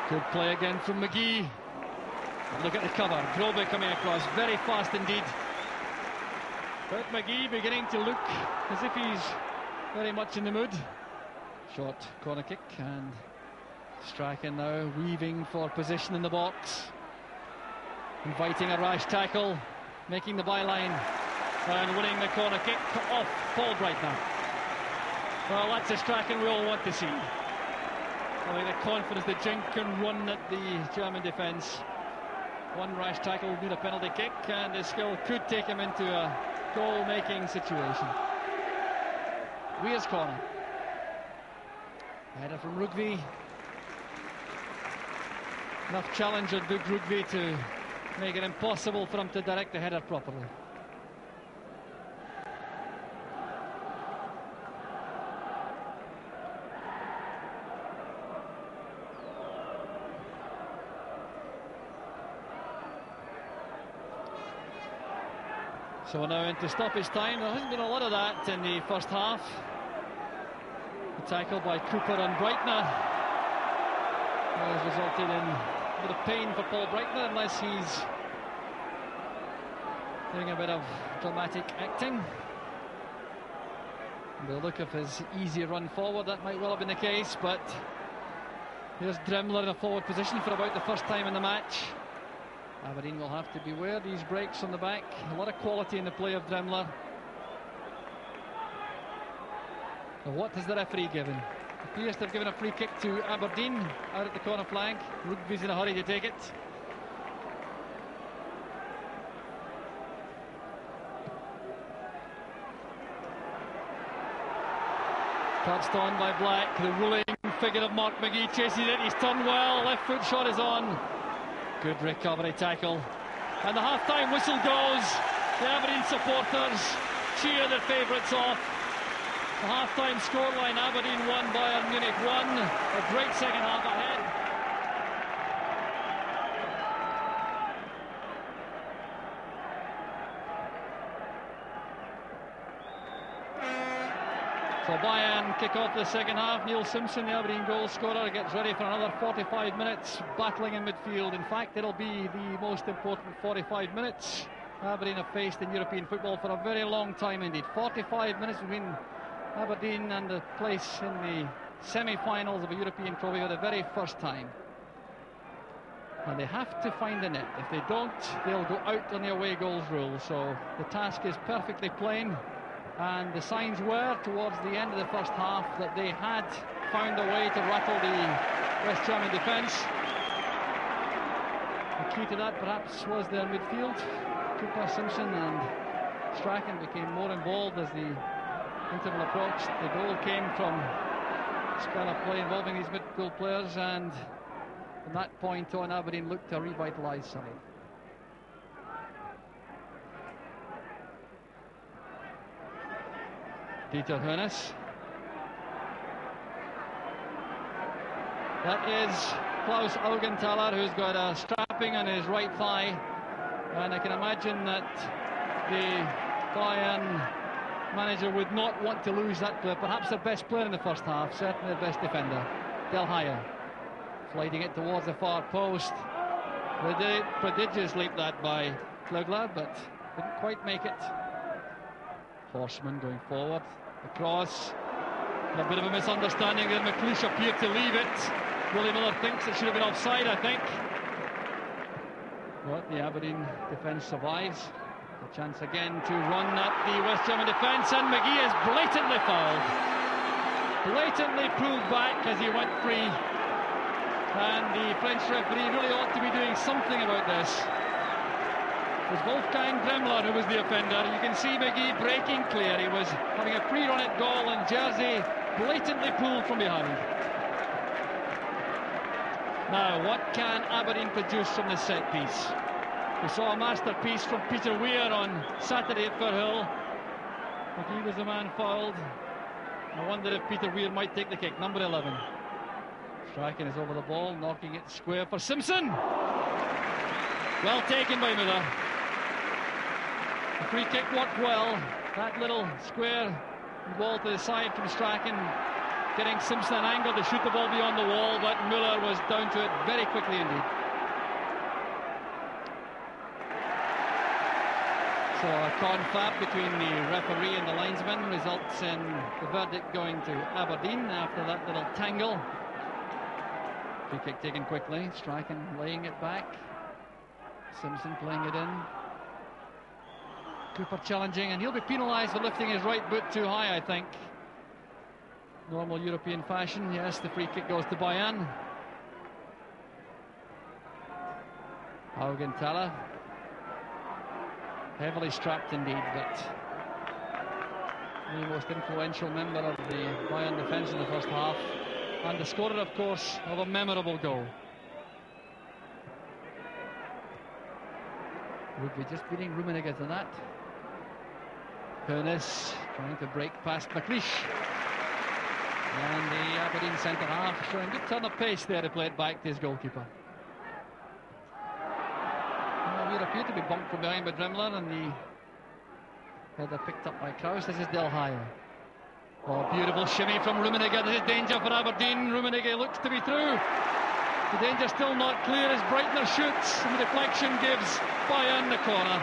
Good play again from McGee. Look at the cover, Grobe coming across, very fast indeed. But McGee beginning to look as if he's very much in the mood. Short corner kick, and Strachan now weaving for position in the box. Inviting a rash tackle, making the byline, and winning the corner kick off Paul Breitner. Well, that's a Strachan we all want to see. I think the confidence, the jink and run at the German defence. One rash tackle would be a penalty kick, and his skill could take him into a goal-making situation. Weir's corner. Header from Rugby. Enough challenge at Doug Rugby to make it impossible for him to direct the header properly. So we're now into stoppage time. There hasn't been a lot of that in the first half. tackle by Cooper and Breitner has resulted in a bit of pain for Paul Breitner, unless he's doing a bit of dramatic acting. The look of his easy run forward, that might well have been the case, but here's Dremler in a forward position for about the first time in the match. Aberdeen will have to beware these breaks on the back. A lot of quality in the play of Dremler. What has the referee given? Appears to have given a free kick to Aberdeen out at the corner flag. Rugby's in a hurry to take it. Touched on by Black. The ruling figure of Mark McGee chases it. He's turned well. Left foot shot is on. Good recovery tackle. And the half-time whistle goes. The Aberdeen supporters cheer their favourites off. The half-time scoreline: Aberdeen 1, Bayern Munich 1. A great second half ahead. So Bayern kick off the second half. Neil Simpson, the Aberdeen goal scorer, gets ready for another 45 minutes battling in midfield. In fact, it'll be the most important 45 minutes Aberdeen have faced in European football for a very long time indeed. 45 minutes between Aberdeen and the place in the semi-finals of a European trophy for the very first time. And they have to find the net. If they don't, they'll go out on the away goals rule. So the task is perfectly plain. And the signs were towards the end of the first half that they had found a way to rattle the West German defence. The key to that perhaps was their midfield. Cooper, Simpson and Strachan became more involved as the interval approached. The goal came from a spell of play involving these midfield players, and from that point on Aberdeen looked a revitalised side. Dieter Hoeneß. That is Klaus Augenthaler, who's got a strapping on his right thigh, and I can imagine that the Bayern manager would not want to lose that player. Perhaps their best player in the first half, certainly the best defender. Del Haye sliding it towards the far post. Prodigious leap that by Klugler, but didn't quite make it. Horseman going forward. The cross, a bit of a misunderstanding there. McLeish appeared to leave it. Willie Miller thinks it should have been offside, I think. But the Aberdeen defence survives. A chance again to run at the West German defence, and McGee is blatantly fouled. Blatantly pulled back as he went free. And the French referee really ought to be doing something about this. It was Wolfgang Dremler who was the offender. You can see McGee breaking clear. He was having a free run at goal, and Jersey blatantly pulled from behind. Now, what can Aberdeen produce from this set piece? We saw a masterpiece from Peter Weir on Saturday at Firhill. McGee was the man fouled. I wonder if Peter Weir might take the kick. Number 11. Strachan is over the ball, knocking it square for Simpson. Well taken by Miller. The free kick worked well. That little square ball to the side from Strachan, getting Simpson an angle to shoot the ball beyond the wall, but Miller was down to it very quickly indeed. So a confab between the referee and the linesman results in the verdict going to Aberdeen after that little tangle. Free kick taken quickly. Strachan laying it back. Simpson playing it in. Cooper challenging, and he'll be penalised for lifting his right boot too high, I think. Normal European fashion. Yes, the free kick goes to Bayern. Augenthaler. Heavily strapped indeed, but the most influential member of the Bayern defence in the first half, and the scorer, of course, of a memorable goal. Would be just beating Rummenigge to that. Hoeneß trying to break past McLeish. And the Aberdeen centre half showing good turn of pace there to play it back to his goalkeeper. Weir appeared to be bumped from behind by Dremler, and the header picked up by Kraus. This is Del Haye. Oh, beautiful shimmy from Rummenigge. This is danger for Aberdeen. Rummenigge looks to be through. The danger still not clear as Breitner shoots, and the deflection gives Bayern the corner.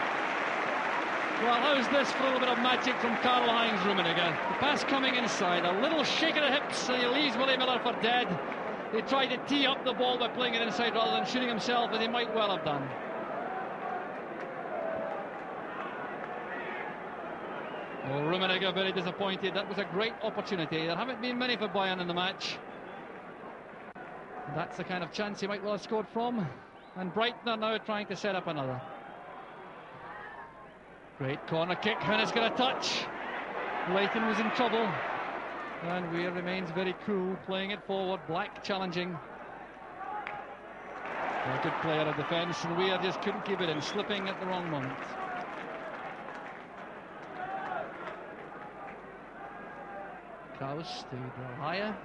Well, how's this for a little bit of magic from Karl-Heinz Rummenigge? The pass coming inside, a little shake of the hips, and he leaves Willie Miller for dead. He tried to tee up the ball by playing it inside rather than shooting himself, and he might well have done. Oh, Rummenigge very disappointed. That was a great opportunity. There haven't been many for Bayern in the match. That's the kind of chance he might well have scored from. And Breitner now trying to set up another. Great corner kick. Hoeneß got a touch. Leighton was in trouble. And Weir remains very cool, playing it forward. Black challenging. A good player of defence, and Weir just couldn't keep it in, slipping at the wrong moment. Kraus to Delhaya.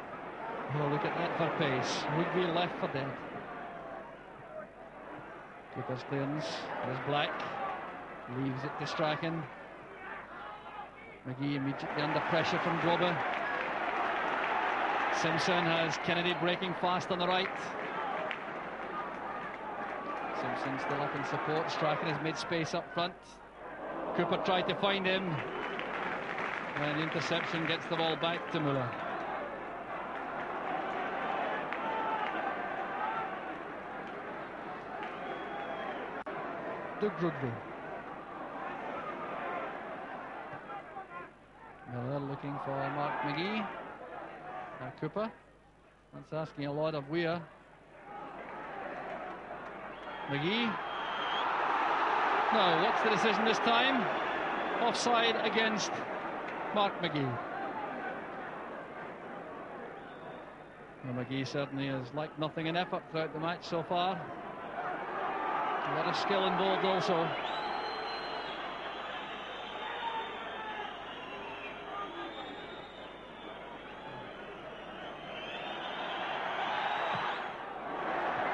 Oh, look at that for pace. Would be left for dead. Cooper's clearance. There's Black. Leaves it to Strachan. McGee immediately under pressure from Grobe. Simpson has Kennedy breaking fast on the right. Simpson still up in support. Strachan has made space up front. Cooper tried to find him. And the interception gets the ball back to Müller. Doug Rugby. Miller looking for Mark McGee. Now Cooper. That's asking a lot of Weir. McGee. No, what's the decision this time? Offside against Mark McGee. Well, McGee certainly has lacked nothing in effort throughout the match so far. A lot of skill involved also.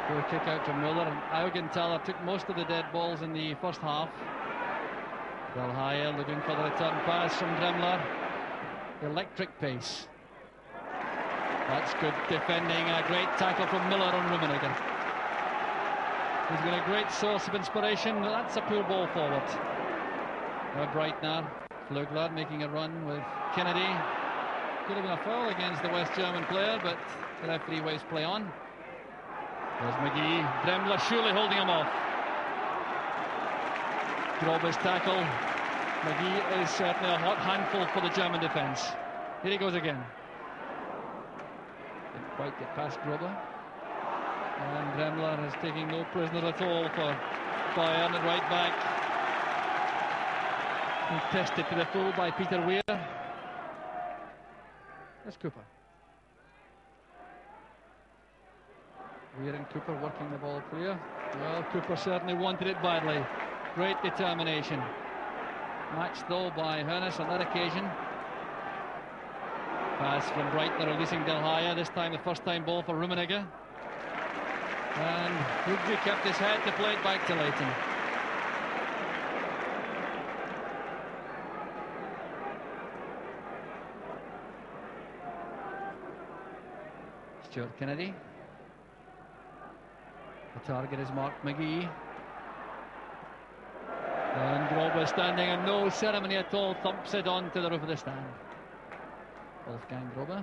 Good kick out from Müller, and Augenthaler took most of the dead balls in the first half. Delhaya looking for the return pass from Dremler. Electric pace. That's good defending. A great tackle from Miller on Rummenigge. He's been a great source of inspiration, but that's a poor ball forward. Now Breitner. Flugler making a run with Kennedy. Could have been a foul against the West German player, but the referee waves play on. There's McGee. Dremler surely holding him off. Grobe's tackle. McGee is certainly a hot handful for the German defence. Here he goes again. Didn't quite get past Grobe. And Dremler is taking no prisoner at all for Bayern at right back. Contested to the full by Peter Weir. That's Cooper. Weir and Cooper working the ball clear. Well, Cooper certainly wanted it badly. Great determination. Matched though by Hoeneß on that occasion. Pass from Breitner releasing Delhaya. This time the first time ball for Rummenigge. And Rugby kept his head to play it back to Leighton. Stuart Kennedy. The target is Mark McGee. And Grobe standing and no ceremony at all, thumps it on to the roof of the stand. Wolfgang Grobe,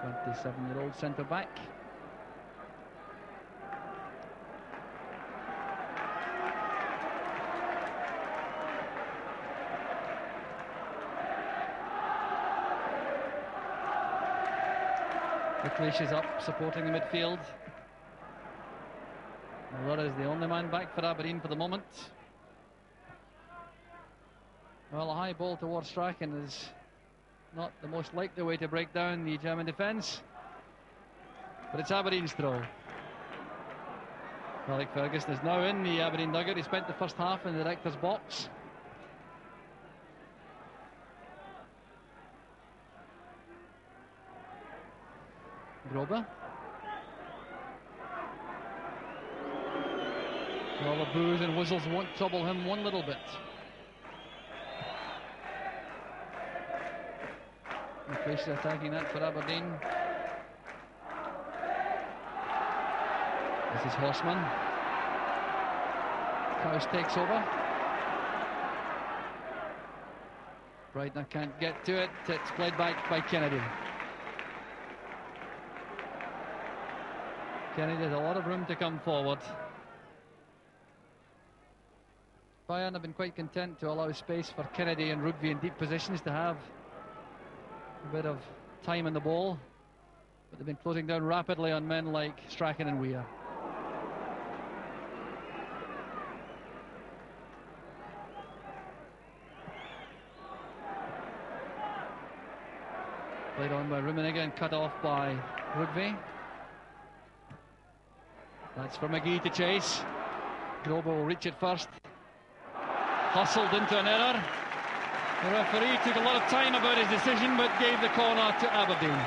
27-year-old centre back. McLeish is up supporting the midfield. Miller is the only man back for Aberdeen for the moment. Well, a high ball towards Strachan is not the most likely way to break down the German defence, but it's Aberdeen's throw. Alec Ferguson is now in the Aberdeen nugget. He spent the first half in the director's box. Grobe. Well, the boos and whistles won't trouble him one little bit. McLeish is attacking that for Aberdeen. This is Horseman. Kraus takes over. Breitner can't get to it. It's played back by Kennedy. Kennedy has a lot of room to come forward. Bayern have been quite content to allow space for Kennedy and Rugby in deep positions to have a bit of time in the ball, but they've been closing down rapidly on men like Strachan and Weir. Played on by Rummenigge and cut off by Rugby. That's for McGee to chase. Grobe will reach it first. Hustled into an error. The referee took a lot of time about his decision, but gave the corner to Aberdeen.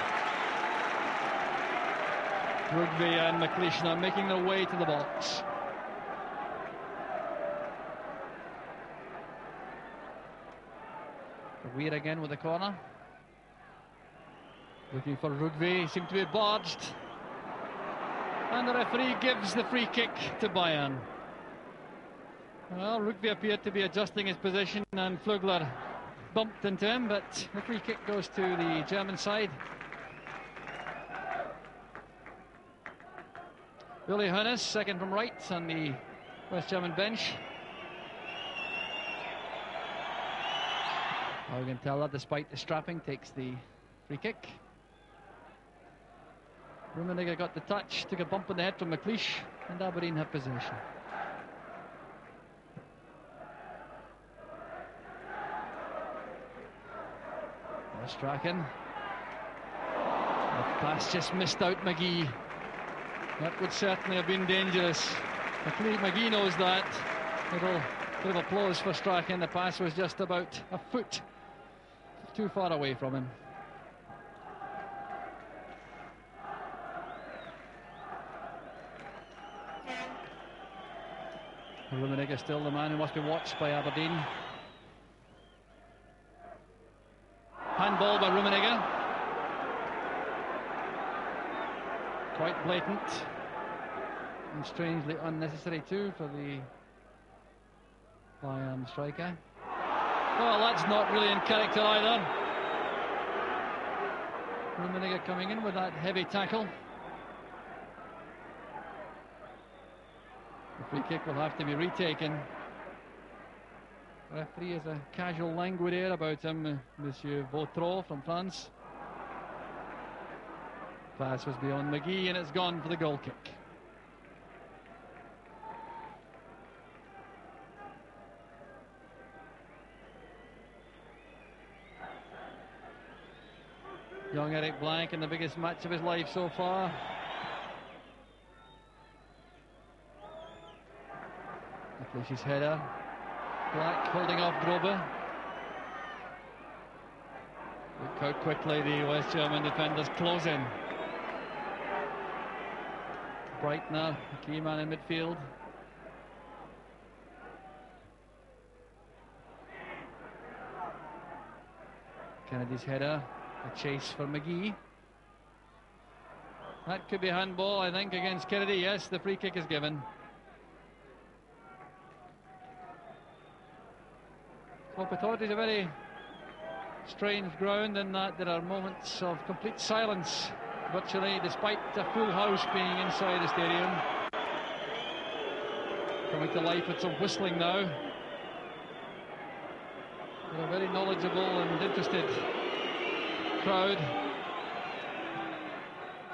Rugby and McLeish now making their way to the box. Weir again with the corner. Looking for Rugby, he seemed to be barged. And the referee gives the free kick to Bayern. Well, Rugby appeared to be adjusting his position and Flugler bumped into him, but the free kick goes to the German side. Willi Hoeneß, second from right on the West German bench. Eugen Teller, despite the strapping, takes the free kick. Rummenigge got the touch, took a bump in the head from McLeish, and Aberdeen have possession. Strachan. The pass just missed out McGee. That would certainly have been dangerous. McGee knows that. Little bit of applause for Strachan. The pass was just about a foot too far away from him. Rummenigge still the man who must be watched by Aberdeen. Handball by Rummenigge. Quite blatant. And strangely unnecessary too for the Bayern striker. Well, that's not really in character either. Rummenigge coming in with that heavy tackle. The free kick will have to be retaken. The referee has a casual languid air about him, Monsieur Vautreau from France. Pass was beyond McGee and it's gone for the goal kick. Young Eric Blanc in the biggest match of his life so far. McLeish's header. Black holding off Grobe. Look how quickly the West German defenders close in. Breitner, the key man in midfield. Kennedy's header, a chase for McGee. That could be handball, I think, against Kennedy. Yes, the free kick is given. Well, Pittodrie is a very strange ground in that there are moments of complete silence, virtually, despite a full house being inside the stadium. Coming to life with some whistling now. But a very knowledgeable and interested crowd.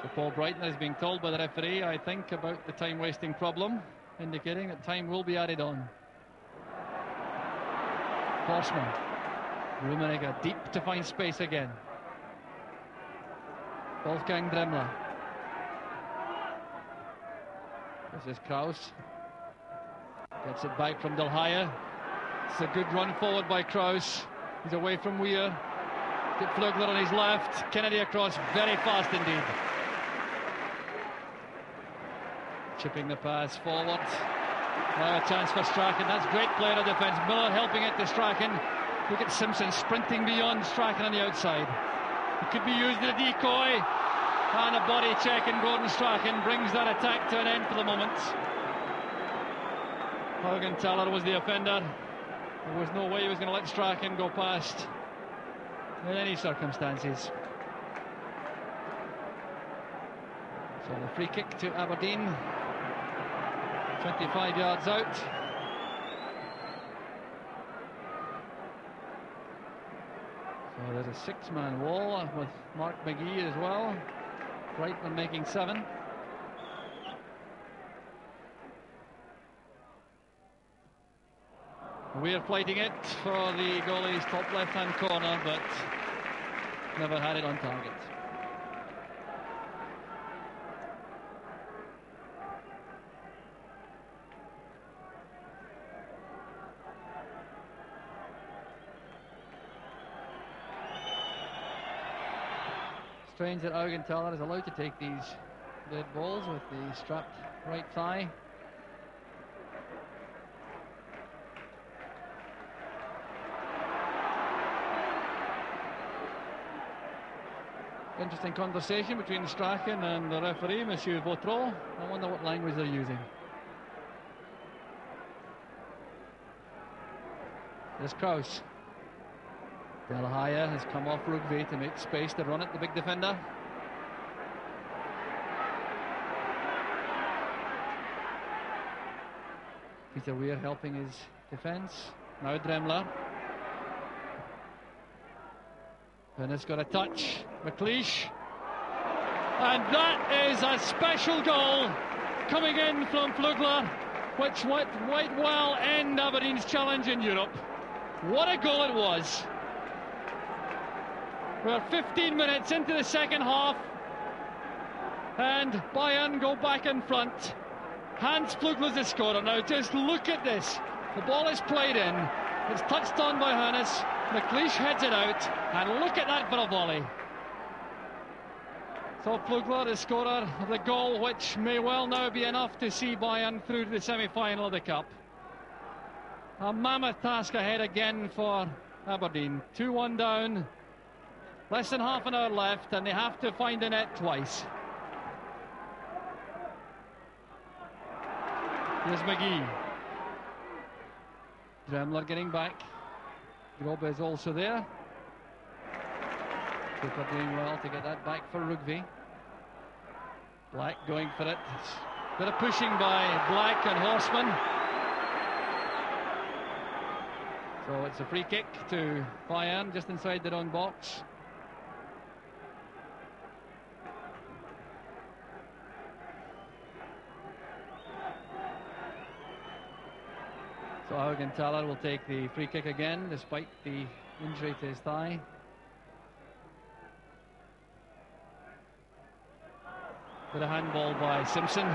So Paul Breitner is being told by the referee, I think, about the time-wasting problem, indicating that time will be added on. Horseman. Rummenigge deep to find space again. Wolfgang Dremmler. This is Kraus. Gets it back from Delhaya. It's a good run forward by Kraus. He's away from Weir. Get Flugler on his left. Kennedy across very fast indeed. Chipping the pass forward. Now a chance for Strachan. That's great play to defence. Miller helping it to Strachan. Look at Simpson sprinting beyond Strachan on the outside. It could be used as a decoy. And a body check, and Gordon Strachan brings that attack to an end for the moment. Augenthaler was the offender. There was no way he was going to let Strachan go past in any circumstances. So the free kick to Aberdeen, 25 yards out. So there's a six-man wall with Mark McGee as well. Brightman making 7. We're fighting it for the goalie's top left-hand corner, but never had it on target. Strange that Augenthaler is allowed to take these dead balls with the strapped right thigh. Interesting conversation between Strachan and the referee, Monsieur Vautreau. I wonder what language they're using. There's Kraus. Del Haya has come off Rugby to make space to run at the big defender. Peter Weir helping his defence. Now Dremler. And it's got a touch. McLeish. And that is a special goal coming in from Flugler, which might well end Aberdeen's challenge in Europe. What a goal it was. We're 15 minutes into the second half, and Bayern go back in front. Hans Flugler's the scorer. Now just look at this. The ball is played in. It's touched on by Hannes. McLeish heads it out, and look at that for a volley. So Flugler, the scorer of the goal, which may well now be enough to see Bayern through to the semi-final of the Cup. A mammoth task ahead again for Aberdeen. 2-1 down, less than half an hour left, and they have to find the net twice. Here's McGee. Dremler getting back. Grob is also there. Cooper doing well to get that back for Rugby. Black going for it. Bit of pushing by Black and Horseman. So it's a free kick to Bayern just inside their own box. So Augenthaler will take the free kick again, despite the injury to his thigh. With a handball by Simpson.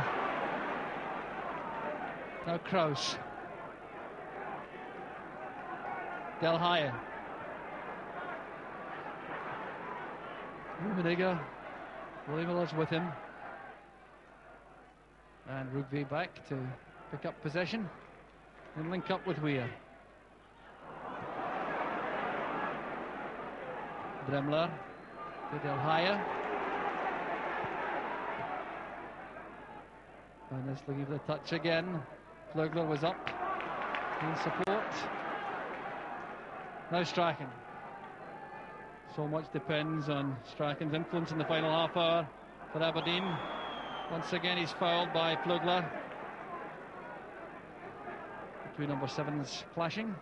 Now Kraus. Del Haya. Rummenigge. Willie Miller's with him. And Rugby back to pick up possession and link up with Weir. Dremler to Del Haya. And this looking for the touch again. Flugler was up in support. Now Strachan. So much depends on Strachan's influence in the final half hour for Aberdeen. Once again he's fouled by Flugler. Two number 7s clashing.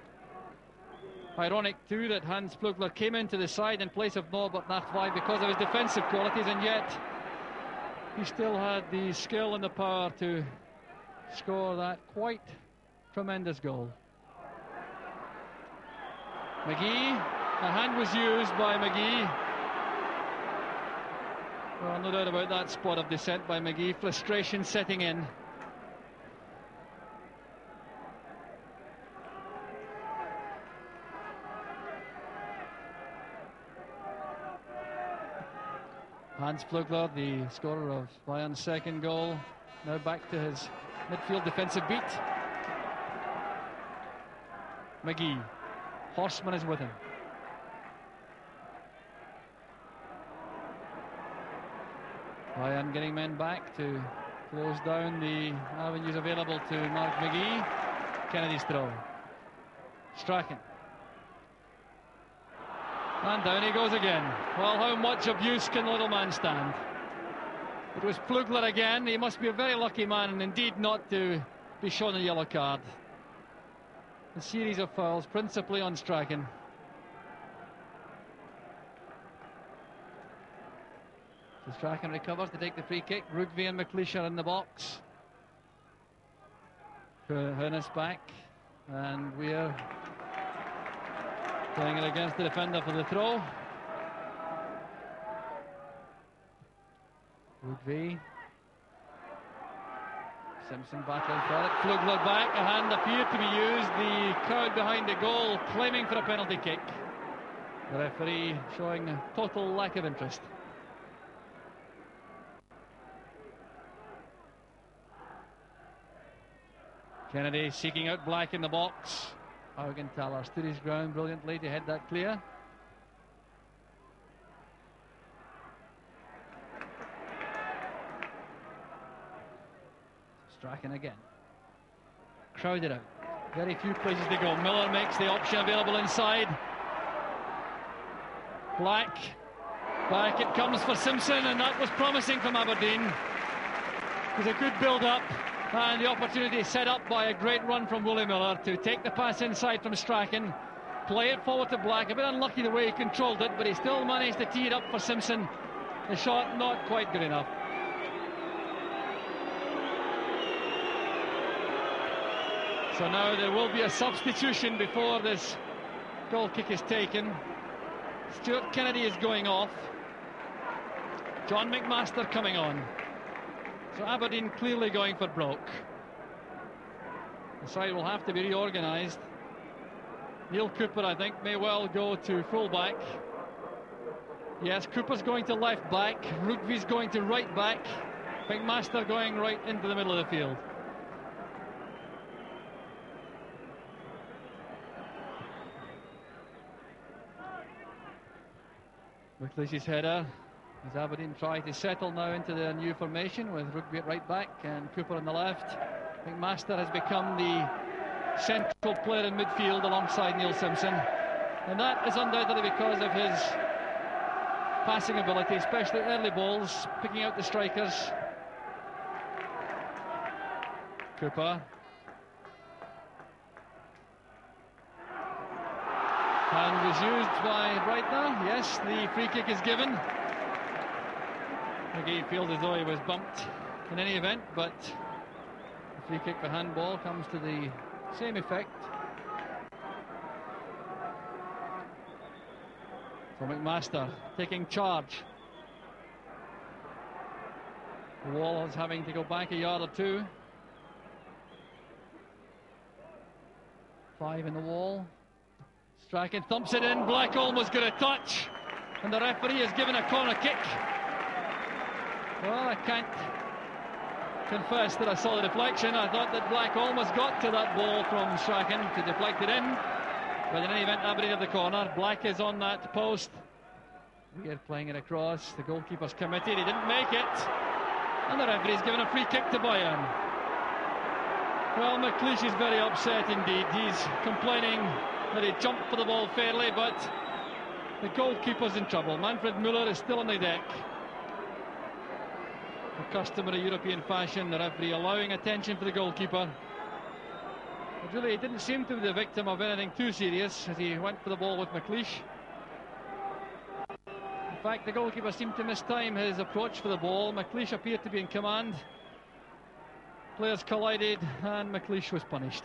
Ironic too that Hans Flugler came into the side in place of Norbert Nachwey because of his defensive qualities, and yet he still had the skill and the power to score that quite tremendous goal. McGee, a hand was used by McGee. Well, no doubt about that spot of descent by McGee. Frustration setting in. Hans Flugler, the scorer of Bayern's second goal, now back to his midfield defensive beat. McGee. Horseman is with him. Bayern getting men back to close down the avenues available to Mark McGee. Kennedy's throw. Strachan. And down he goes again. Well, how much abuse can the little man stand? It was Flugler again. He must be a very lucky man, and indeed not to be shown a yellow card. A series of fouls, principally on Strachan. So Strachan recovers to take the free kick. Rugby and McLeish are in the box. Hernus back, and we're playing it against the defender for the throw. Rugby. Simpson battling for it. Flugler back. A hand appeared to be used. The crowd behind the goal claiming for a penalty kick. The referee showing a total lack of interest. Kennedy seeking out Black in the box. Augenthaler stood his ground brilliantly to head that clear. Strachan again. Crowded out. Very few places to go. Miller makes the option available inside. Black. Back it comes for Simpson, and that was promising from Aberdeen. It was a good build-up. And the opportunity set up by a great run from Willie Miller to take the pass inside from Strachan, play it forward to Black. A bit unlucky the way he controlled it, but he still managed to tee it up for Simpson. The shot not quite good enough. So now there will be a substitution before this goal kick is taken. Stuart Kennedy is going off. John McMaster coming on. So Aberdeen clearly going for broke. The side will have to be reorganised. Neil Cooper, I think, may well go to full-back. Yes, Cooper's going to left back. Rugby's going to right back. McMaster going right into the middle of the field. McLeish's header. As Aberdeen try to settle now into the new formation with Rugby at right back and Cooper on the left. McMaster has become the central player in midfield alongside Neil Simpson, and that is undoubtedly because of his passing ability, especially early balls, picking out the strikers. Cooper. And was used by Breitner. Yes, the free kick is given. McGee feels as though he was bumped in any event, but the free kick for handball comes to the same effect. For McMaster taking charge. The wall is having to go back a yard or two. 5 in the wall. Strachan thumps it in. Black almost got a touch, and the referee has given a corner kick. Well, I can't confess that I saw the deflection. I thought that Black almost got to that ball from Strachan to deflect it in. But in any event, Aberdeen have the corner. Black is on that post. We are playing it across. The goalkeeper's committed. He didn't make it. And the referee's given a free kick to Bayern. Well, McLeish is very upset indeed. He's complaining that he jumped for the ball fairly, but the goalkeeper's in trouble. Manfred Müller is still on the deck. The customary European fashion, the referee allowing attention for the goalkeeper. But really, he didn't seem to be the victim of anything too serious as he went for the ball with McLeish. In fact, the goalkeeper seemed to mistime his approach for the ball. McLeish appeared to be in command. Players collided and McLeish was punished.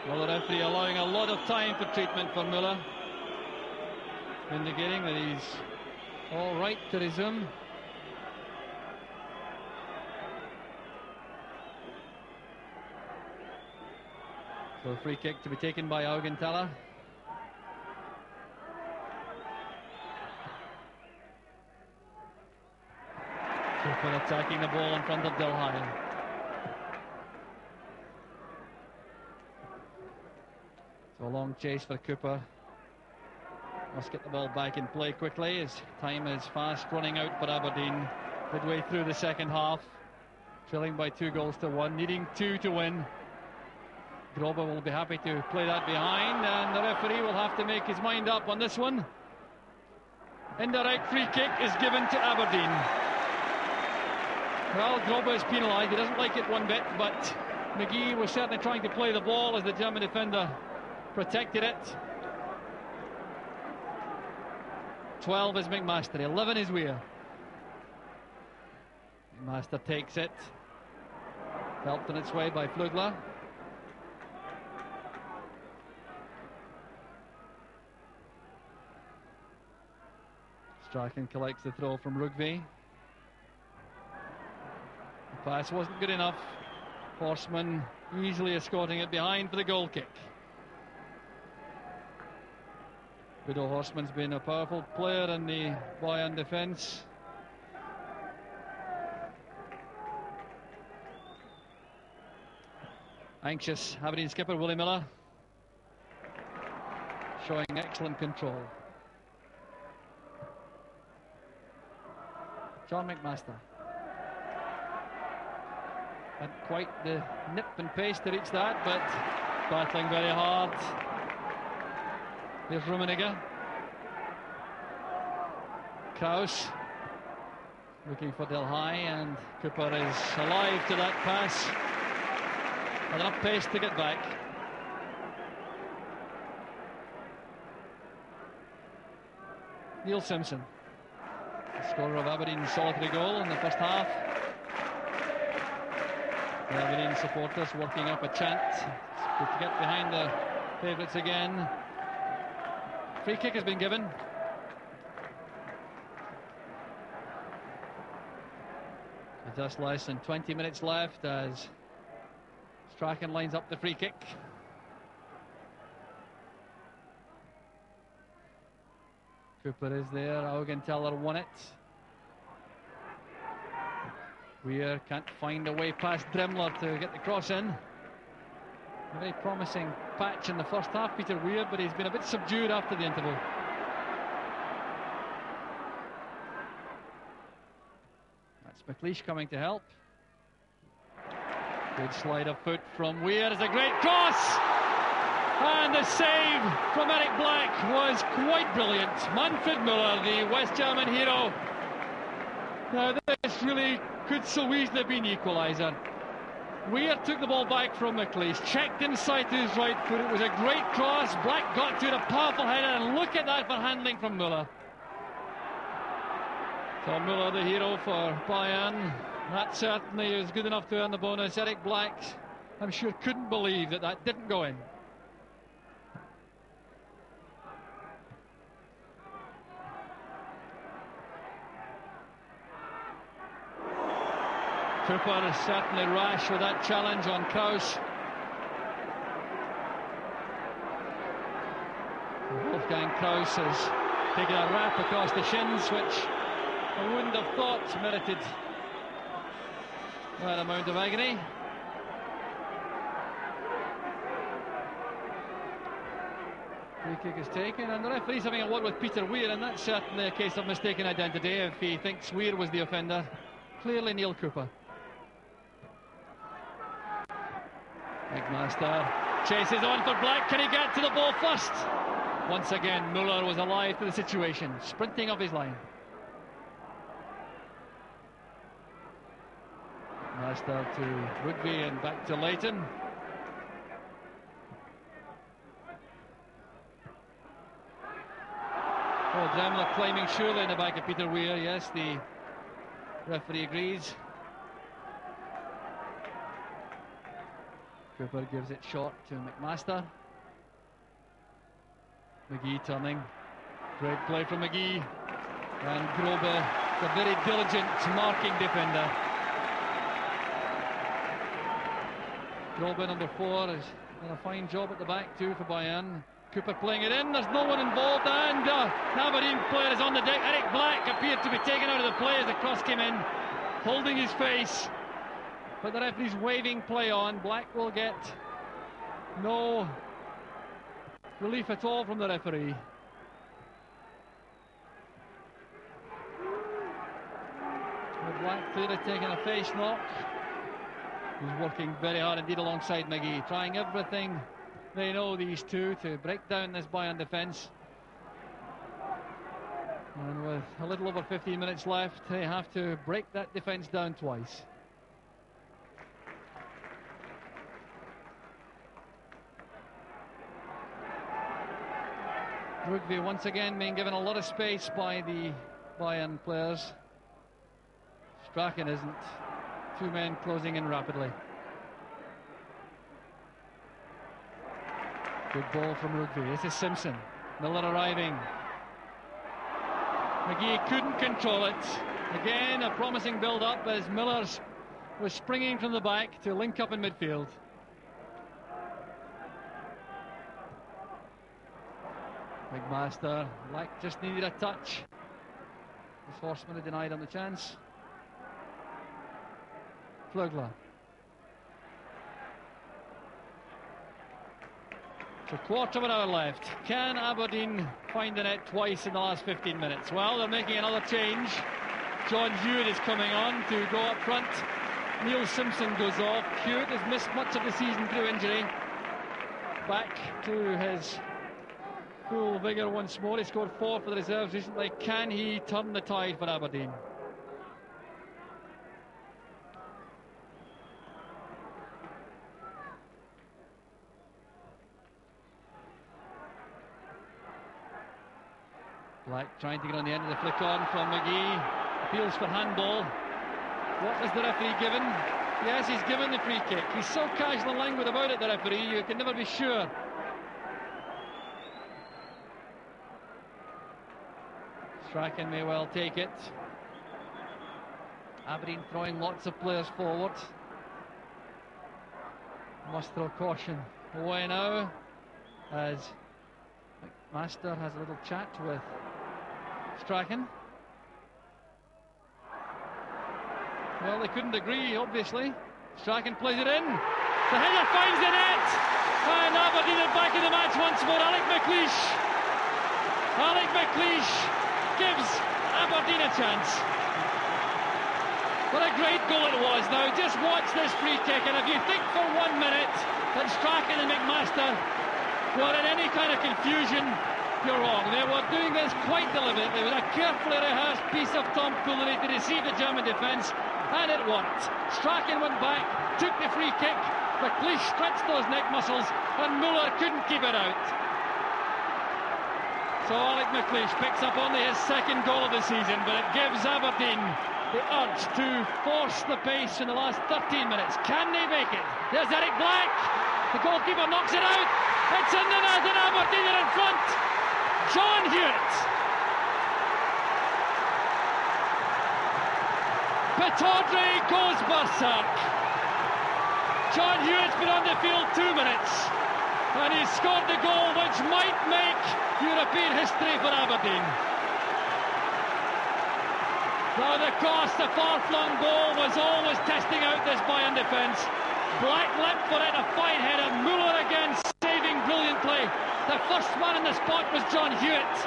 Well, the referee allowing a lot of time for treatment for Müller, indicating that he's all right to resume. So a free kick to be taken by Augenthaler. Cooper attacking the ball in front of Delhaye. long chase for Cooper. Must get the ball back in play quickly as time is fast running out for Aberdeen. Midway through the second half, trailing by 2-1, needing 2 to win. Grobe will be happy to play that behind, and the referee will have to make his mind up on this one. Indirect free kick is given to Aberdeen. Well, Grobe is penalised. He doesn't like it one bit, but McGee was certainly trying to play the ball as the German defender protected it. 12 is McMaster, 11 is Weir. McMaster takes it, helped on its way by Flugler. Strachan collects the throw from Rugby. The pass wasn't good enough. Horseman easily escorting it behind for the goal kick. Udo Horstmann's been a powerful player in the Bayern defence. Anxious Aberdeen skipper Willie Miller, showing excellent control. John McMaster had quite the nip and pace to reach that, but battling very hard. Here's Rummenigge. Kraus looking for Del High, and Cooper is alive to that pass. Had enough pace to get back. Neil Simpson, the scorer of Aberdeen's solitary goal in the first half. The Aberdeen supporters working up a chant to get behind the favourites again. Free kick has been given. Just less than 20 minutes left as Strachan lines up the free kick. Cooper is there. Augenthaler won it. Weir can't find a way past Dremler to get the cross in. A very promising patch in the first half, Peter Weir, but he's been a bit subdued after the interval. That's McLeish coming to help. Good slide of foot from Weir. It's a great cross! And the save from Eric Black was quite brilliant. Manfred Müller, the West German hero. Now this really could so easily have been the equaliser. Weir took the ball back from McLeish, checked inside to his right foot. It was a great cross. Black got to it, a powerful header, and look at that for handling from Müller. So Müller, the hero for Bayern. That certainly was good enough to earn the bonus. Eric Black, I'm sure, couldn't believe that that didn't go in. Cooper is certainly rash with that challenge on Kraus. Wolfgang Kraus has taken a rap across the shins, which I wouldn't have thought merited that amount of agony. Free kick is taken, and the referee's having a word with Peter Weir, and that's certainly a case of mistaken identity if he thinks Weir was the offender. Clearly Neil Cooper. McMaster chases on for Black. Can he get to the ball first? Once again, Müller was alive to the situation, sprinting up his line. McMaster to Rugby and back to Leighton. Oh, Dremler claiming surely in the back of Peter Weir. Yes, the referee agrees. Cooper gives it short to McMaster. McGee turning. Great play from McGee. And Grobe, a very diligent marking defender. Grobe, number 4, has done a fine job at the back too for Bayern. Cooper playing it in, there's no one involved, and Aberdeen player is on the deck. Eric Black appeared to be taken out of the play as the cross came in, holding his face. But the referee's waving play on. Black will get no relief at all from the referee. Black clearly taking a face knock. He's working very hard indeed alongside McGee, trying everything they know, these two, to break down this Bayern defence. And with a little over 15 minutes left, they have to break that defence down twice. Rugby once again being given a lot of space by the Bayern players. Strachan isn't. Two men closing in rapidly. Good ball from Rugby. This is Simpson. Miller arriving. McGee couldn't control it. Again, a promising build-up as Miller was springing from the back to link up in midfield. McMaster, Black just needed a touch. This horseman had denied him the chance. Flugler. So quarter of an hour left. Can Aberdeen find the net twice in the last 15 minutes? Well, they're making another change. John Hewitt is coming on to go up front. Neil Simpson goes off. Hewitt has missed much of the season through injury. Back to his full vigour once more. He scored 4 for the reserves recently. Can he turn the tide for Aberdeen? Black trying to get on the end of the flick on from McGee. Appeals for handball. What was the referee given? Yes, he's given the free kick. He's so casual and languid about it, the referee, you can never be sure. Strachan may well take it. Aberdeen throwing lots of players forward. Must throw caution away now as McMaster has a little chat with Strachan. Well, they couldn't agree, obviously. Strachan plays it in. The header finds the net. And Aberdeen are back in the match once more. Alec McLeish gives Aberdeen a chance. What a great goal it was. Now, just watch this free kick. And if you think for 1 minute that Strachan and McMaster were in any kind of confusion, you're wrong. They were doing this quite deliberately with a carefully rehearsed piece of tomfoolery to deceive the German defence, and it worked. Strachan went back, took the free kick, McLeish stretched those neck muscles, and Muller couldn't keep it out. So Alec McLeish picks up only his second goal of the season, but it gives Aberdeen the urge to force the pace in the last 13 minutes. Can they make it? There's Eric Black. The goalkeeper knocks it out. It's in the net, and Aberdeen are in front. John Hewitt. Pittodrie goes berserk. John Hewitt's been on the field 2 minutes, and he's scored the goal which might make European history for Aberdeen. Now the cost, the far-flung goal was always testing out this Bayern defence. Black leapt for it, a fine header. Muller again saving brilliantly. The first man in the spot was John Hewitt,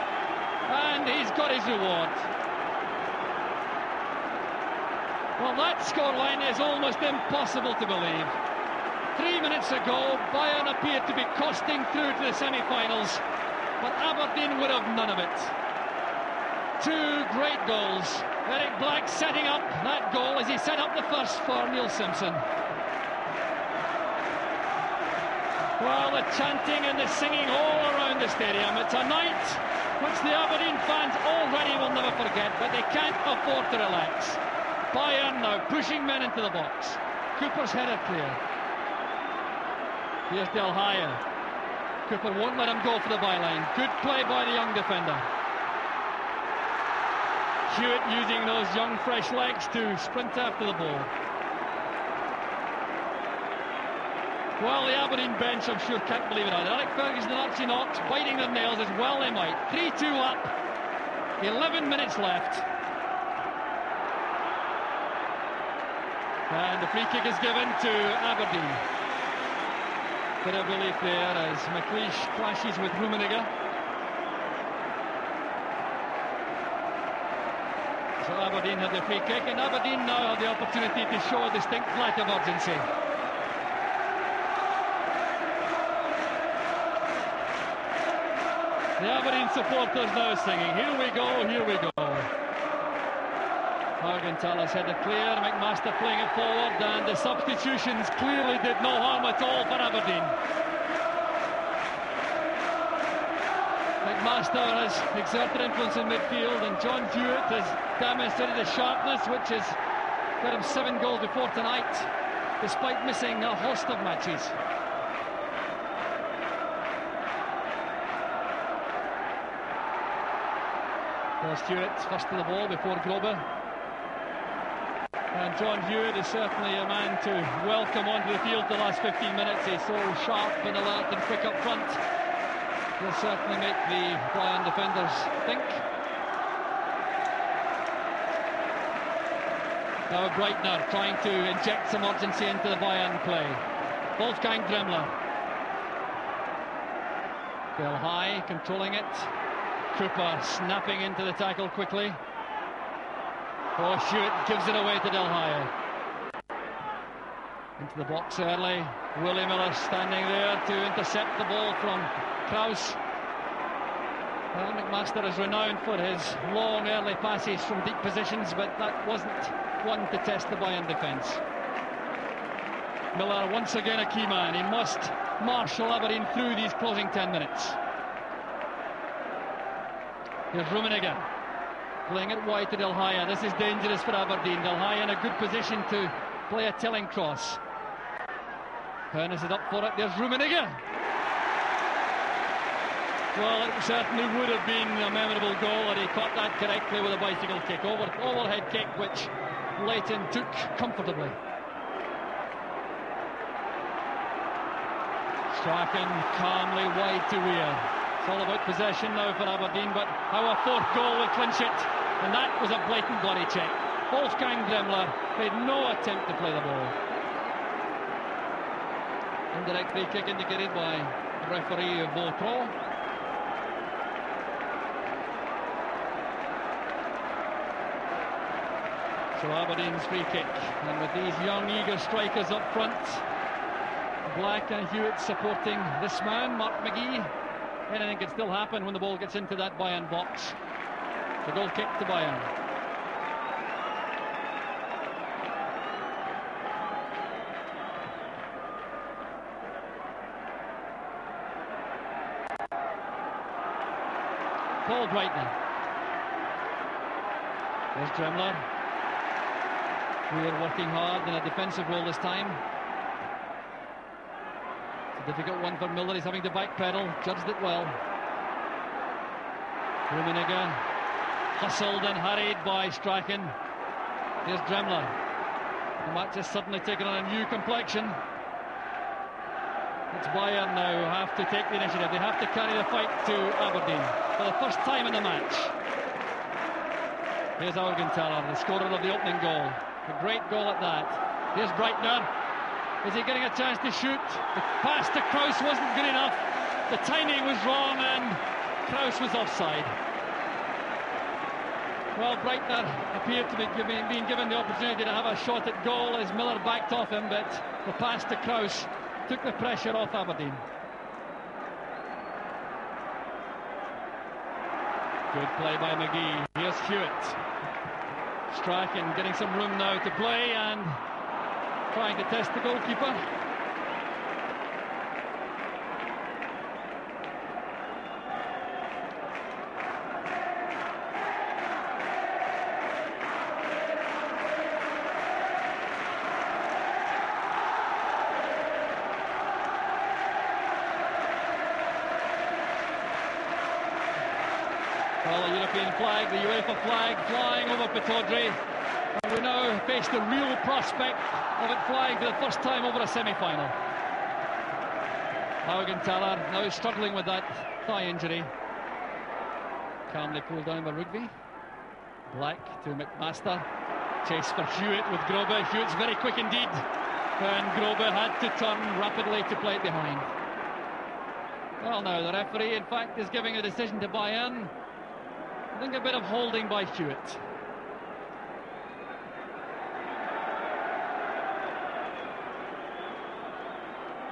and he's got his reward. Well, that scoreline is almost impossible to believe. 3 minutes ago, Bayern appeared to be costing through to the semi-finals, but Aberdeen would have none of it. 2 great goals. Eric Black setting up that goal as he set up the first for Neil Simpson. Well, the chanting and the singing all around the stadium. It's a night which the Aberdeen fans already will never forget, but they can't afford to relax. Bayern now pushing men into the box. Cooper's header clear. Here's Del Haye. Cooper won't let him go for the byline. Good play by the young defender. Hewitt using those young fresh legs to sprint after the ball. Well, the Aberdeen bench, I'm sure, can't believe it either. Alec Ferguson and Archie Knox biting their nails as well they might. 3-2 up, 11 minutes left. And the free kick is given to Aberdeen. Bit of relief there as McLeish clashes with Rummenigge. So Aberdeen had the free kick, and Aberdeen now have the opportunity to show a distinct lack of urgency. The Aberdeen supporters now singing, "Here we go, here we go." Augenthaler's headed clear, McMaster playing it forward, and the substitutions clearly did no harm at all for Aberdeen. McMaster has exerted influence in midfield, and John Hewitt has demonstrated his sharpness, which has got him 7 goals before tonight, despite missing a host of matches. There's Hewitt first to the ball before Grobe. And John Hewitt is certainly a man to welcome onto the field the last 15 minutes. He's so sharp and alert and quick up front. He'll certainly make the Bayern defenders think. Now Breitner trying to inject some urgency into the Bayern play. Wolfgang Dremmler. Del High controlling it. Cooper snapping into the tackle quickly. Oh, Hewitt gives it away to Del High. Into the box early. Willie Miller standing there to intercept the ball from Kraus. Well, McMaster is renowned for his long early passes from deep positions, but that wasn't one to test the Bayern defence. Miller once again a key man. He must marshal Aberdeen through these closing 10 minutes. Here's Rummenigge playing it wide to Del High. This is dangerous for Aberdeen. Del High in a good position to play a telling cross. Pernis is up for it. There's Rummenigge. Well, it certainly would have been a memorable goal, and he caught that correctly with a bicycle kick. Overhead kick, which Leighton took comfortably. Strachan calmly wide to Weir. It's all about possession now for Aberdeen, but how a fourth goal will clinch it, and that was a blatant bloody check. Wolfgang Dremmler made no attempt to play the ball. Indirect free kick indicated by referee Vautron. So Aberdeen's free kick, and with these young eager strikers up front, Black and Hewitt supporting this man, Mark McGee, anything can still happen when the ball gets into that Bayern box. The goal kick to Bayern. Paul Breitner. There's Dremmler. We are working hard in a defensive role this time. It's a difficult one for Miller. He's having to backpedal. Judged it well. Rummenigge hustled and hurried by Strachan. Here's Dremmler. The match has suddenly taken on a new complexion. It's Bayern now who have to take the initiative. They have to carry the fight to Aberdeen for the first time in the match. Here's Augenthaler, the scorer of the opening goal. A great goal at that. Here's Breitner. Is he getting a chance to shoot? The pass to Kraus wasn't good enough. The timing was wrong and Kraus was offside. Well, Breitner appeared to be being given the opportunity to have a shot at goal as Miller backed off him, but the pass to Kraus took the pressure off Aberdeen. Good play by McGee. Here's Hewitt. Strachan getting some room now to play and trying to test the goalkeeper. Well, the European flag, the UEFA flag flying over Pittodrie. And we now face the real prospect of it flying for the first time over a semi-final. Augenthaler now struggling with that thigh injury. Calmly pulled down by Rugby. Black to McMaster. Chase for Hewitt with Grobe. Hewitt's very quick indeed. And Grobe had to turn rapidly to play it behind. Well, now the referee, in fact, is giving a decision to Bayern. I think a bit of holding by Hewitt.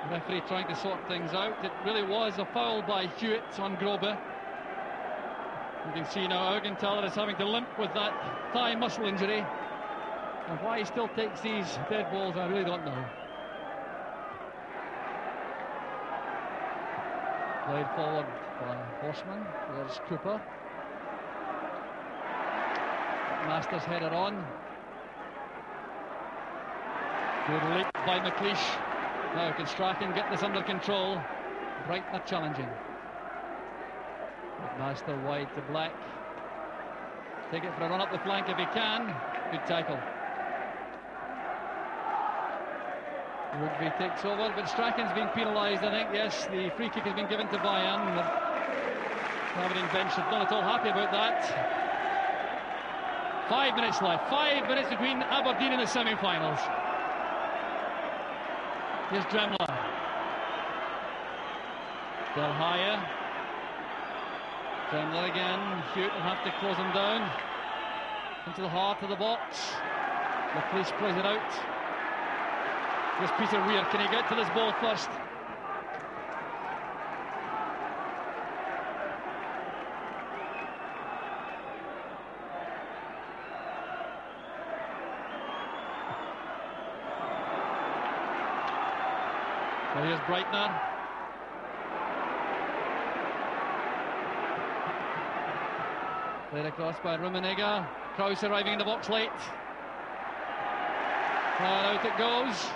The referee trying to sort things out. It really was a foul by Hewitt on Grobe. You can see now Augenthaler is having to limp with that thigh muscle injury. And why he still takes these dead balls, I really don't know. Played forward by Horseman. There's Cooper. Masters header on. Good leap by McLeish. Now can Strachan get this under control? Brighton are challenging. Master wide to Black. Take it for a run up the flank if he can. Good tackle. Rugby takes over, but Strachan's being penalised, I think. Yes, the free kick has been given to Bayern. The Aberdeen bench are not at all happy about that. 5 minutes left. 5 minutes between Aberdeen and the semi-finals. Here's Dremler. Del Haya. Dremler again. Hewitt will have to close him down. Into the heart of the box. The police plays it out. Here's Peter Weir. Can he get to this ball first? So here's Breitner. Played across by Rummenigge. Krause arriving in the box late. And out it goes.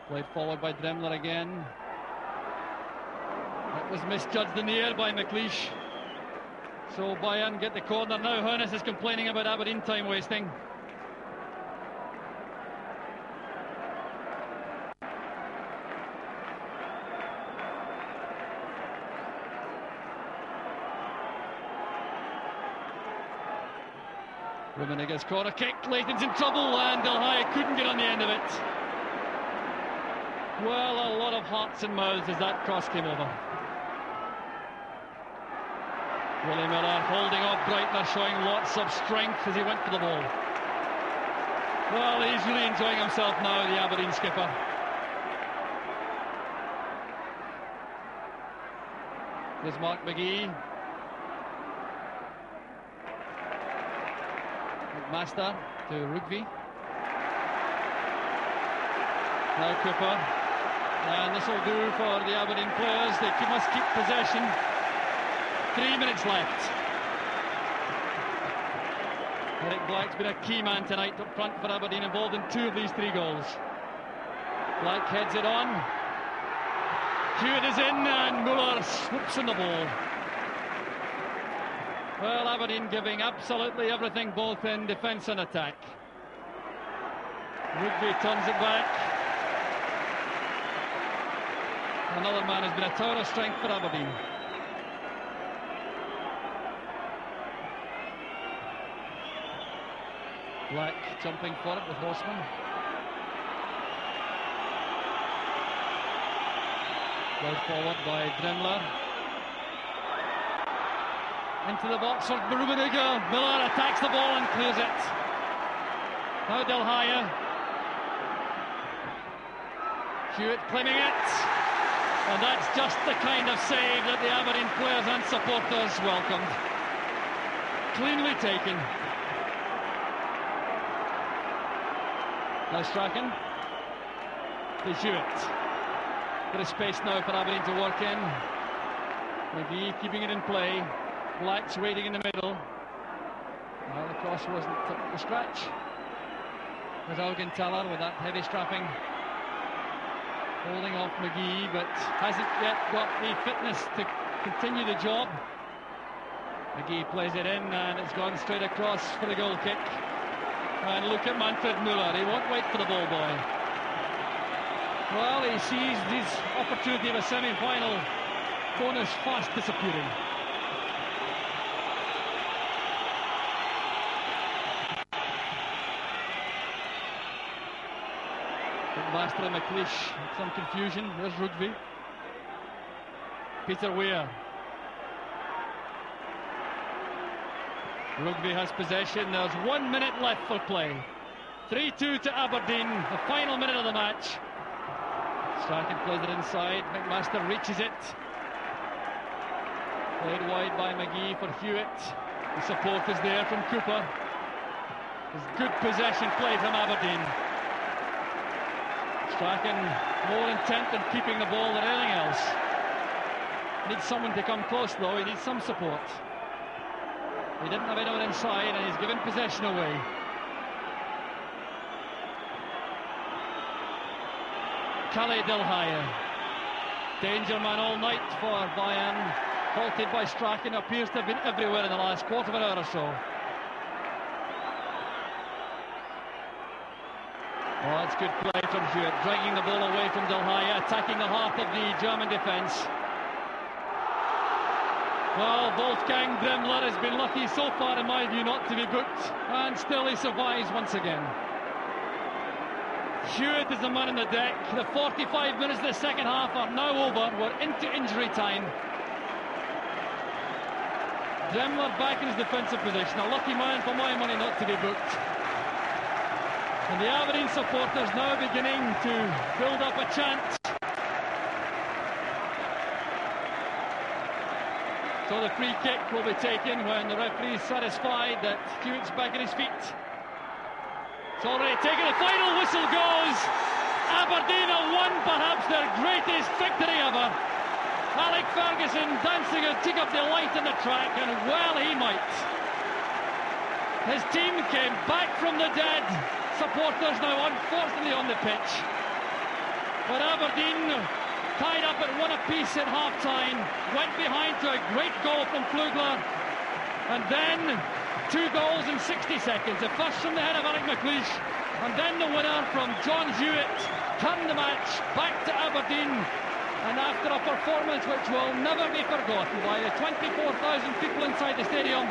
Played forward by Dremler again. That was misjudged in the air by McLeish. So Bayern get the corner. Now Hoeneß is complaining about Aberdeen time wasting. Rummenigge's corner kick. Leighton's in trouble and Del Haya couldn't get on the end of it. Well, a lot of hearts and mouths as that cross came over. Willie Miller holding off Breitner, showing lots of strength as he went for the ball. Well, he's really enjoying himself now, the Aberdeen skipper. There's Mark McGee. McMaster to Rugby. Now Cooper. And this will do for the Aberdeen players. They must keep possession. 3 minutes left. Eric Black's been a key man tonight up front for Aberdeen, involved in 2 of these 3 goals. Black heads it on. Hewitt is in and Muller swoops on the ball. Well, Aberdeen giving absolutely everything, both in defence and attack. Rugby turns it back. Another man has been a tower of strength for Aberdeen. Black jumping for it with Horseman. Played forward by Dremler. Into the box for Rummenigge. Miller attacks the ball and clears it. Now Del Haya. Hewitt claiming it. And that's just the kind of save that the Aberdeen players and supporters welcomed. Cleanly taken. Now Strachan. To Hewitt. Bit of space now for Aberdeen to work in. McGee keeping it in play. Black's waiting in the middle. Well, the cross wasn't up the scratch. There's Augenthaler with that heavy strapping. Holding off McGee, but hasn't yet got the fitness to continue the job. McGee plays it in and it's gone straight across for the goal kick. And look at Manfred Müller, he won't wait for the ball boy. Well, he sees his opportunity of a semi-final bonus fast disappearing. McMaster and McLeish, some confusion. There's Rugby. Peter Weir. Rugby has possession. There's 1 minute left for play. 3-2 to Aberdeen, the final minute of the match. Strachan plays it inside. McMaster reaches it. Played wide by McGee for Hewitt. The support is there from Cooper. There's good possession play from Aberdeen. Strachan more intent on keeping the ball than anything else. Needs someone to come close though, he needs some support. He didn't have anyone inside and he's given possession away. Kalle Dilhaya. Danger man all night for Bayern. Halted by Strachan, appears to have been everywhere in the last quarter of an hour or so. Oh, that's good play from Hewitt, dragging the ball away from Dilhaya, attacking the heart of the German defence. Well, Wolfgang Dremmler has been lucky so far, in my view, not to be booked, and still he survives once again. Hewitt is the man on the deck. The 45 minutes of the second half are now over. We're into injury time. Dremmler back in his defensive position. A lucky man for my money not to be booked. And the Aberdeen supporters now beginning to build up a chant. So the free kick will be taken when the referee is satisfied that Hewitt's back on his feet. It's already taken, the final whistle goes. Aberdeen have won perhaps their greatest victory ever. Alec Ferguson dancing a tick of delight on the track, and well he might. His team came back from the dead. Supporters now unfortunately on the pitch. But Aberdeen, tied up at one apiece at half-time, went behind to a great goal from Flugler, and then 2 goals in 60 seconds. The first from the head of Alec McLeish, and then the winner from John Hewitt, turned the match back to Aberdeen. And after a performance which will never be forgotten by the 24,000 people inside the stadium,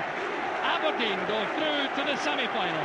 Aberdeen go through to the semi-final.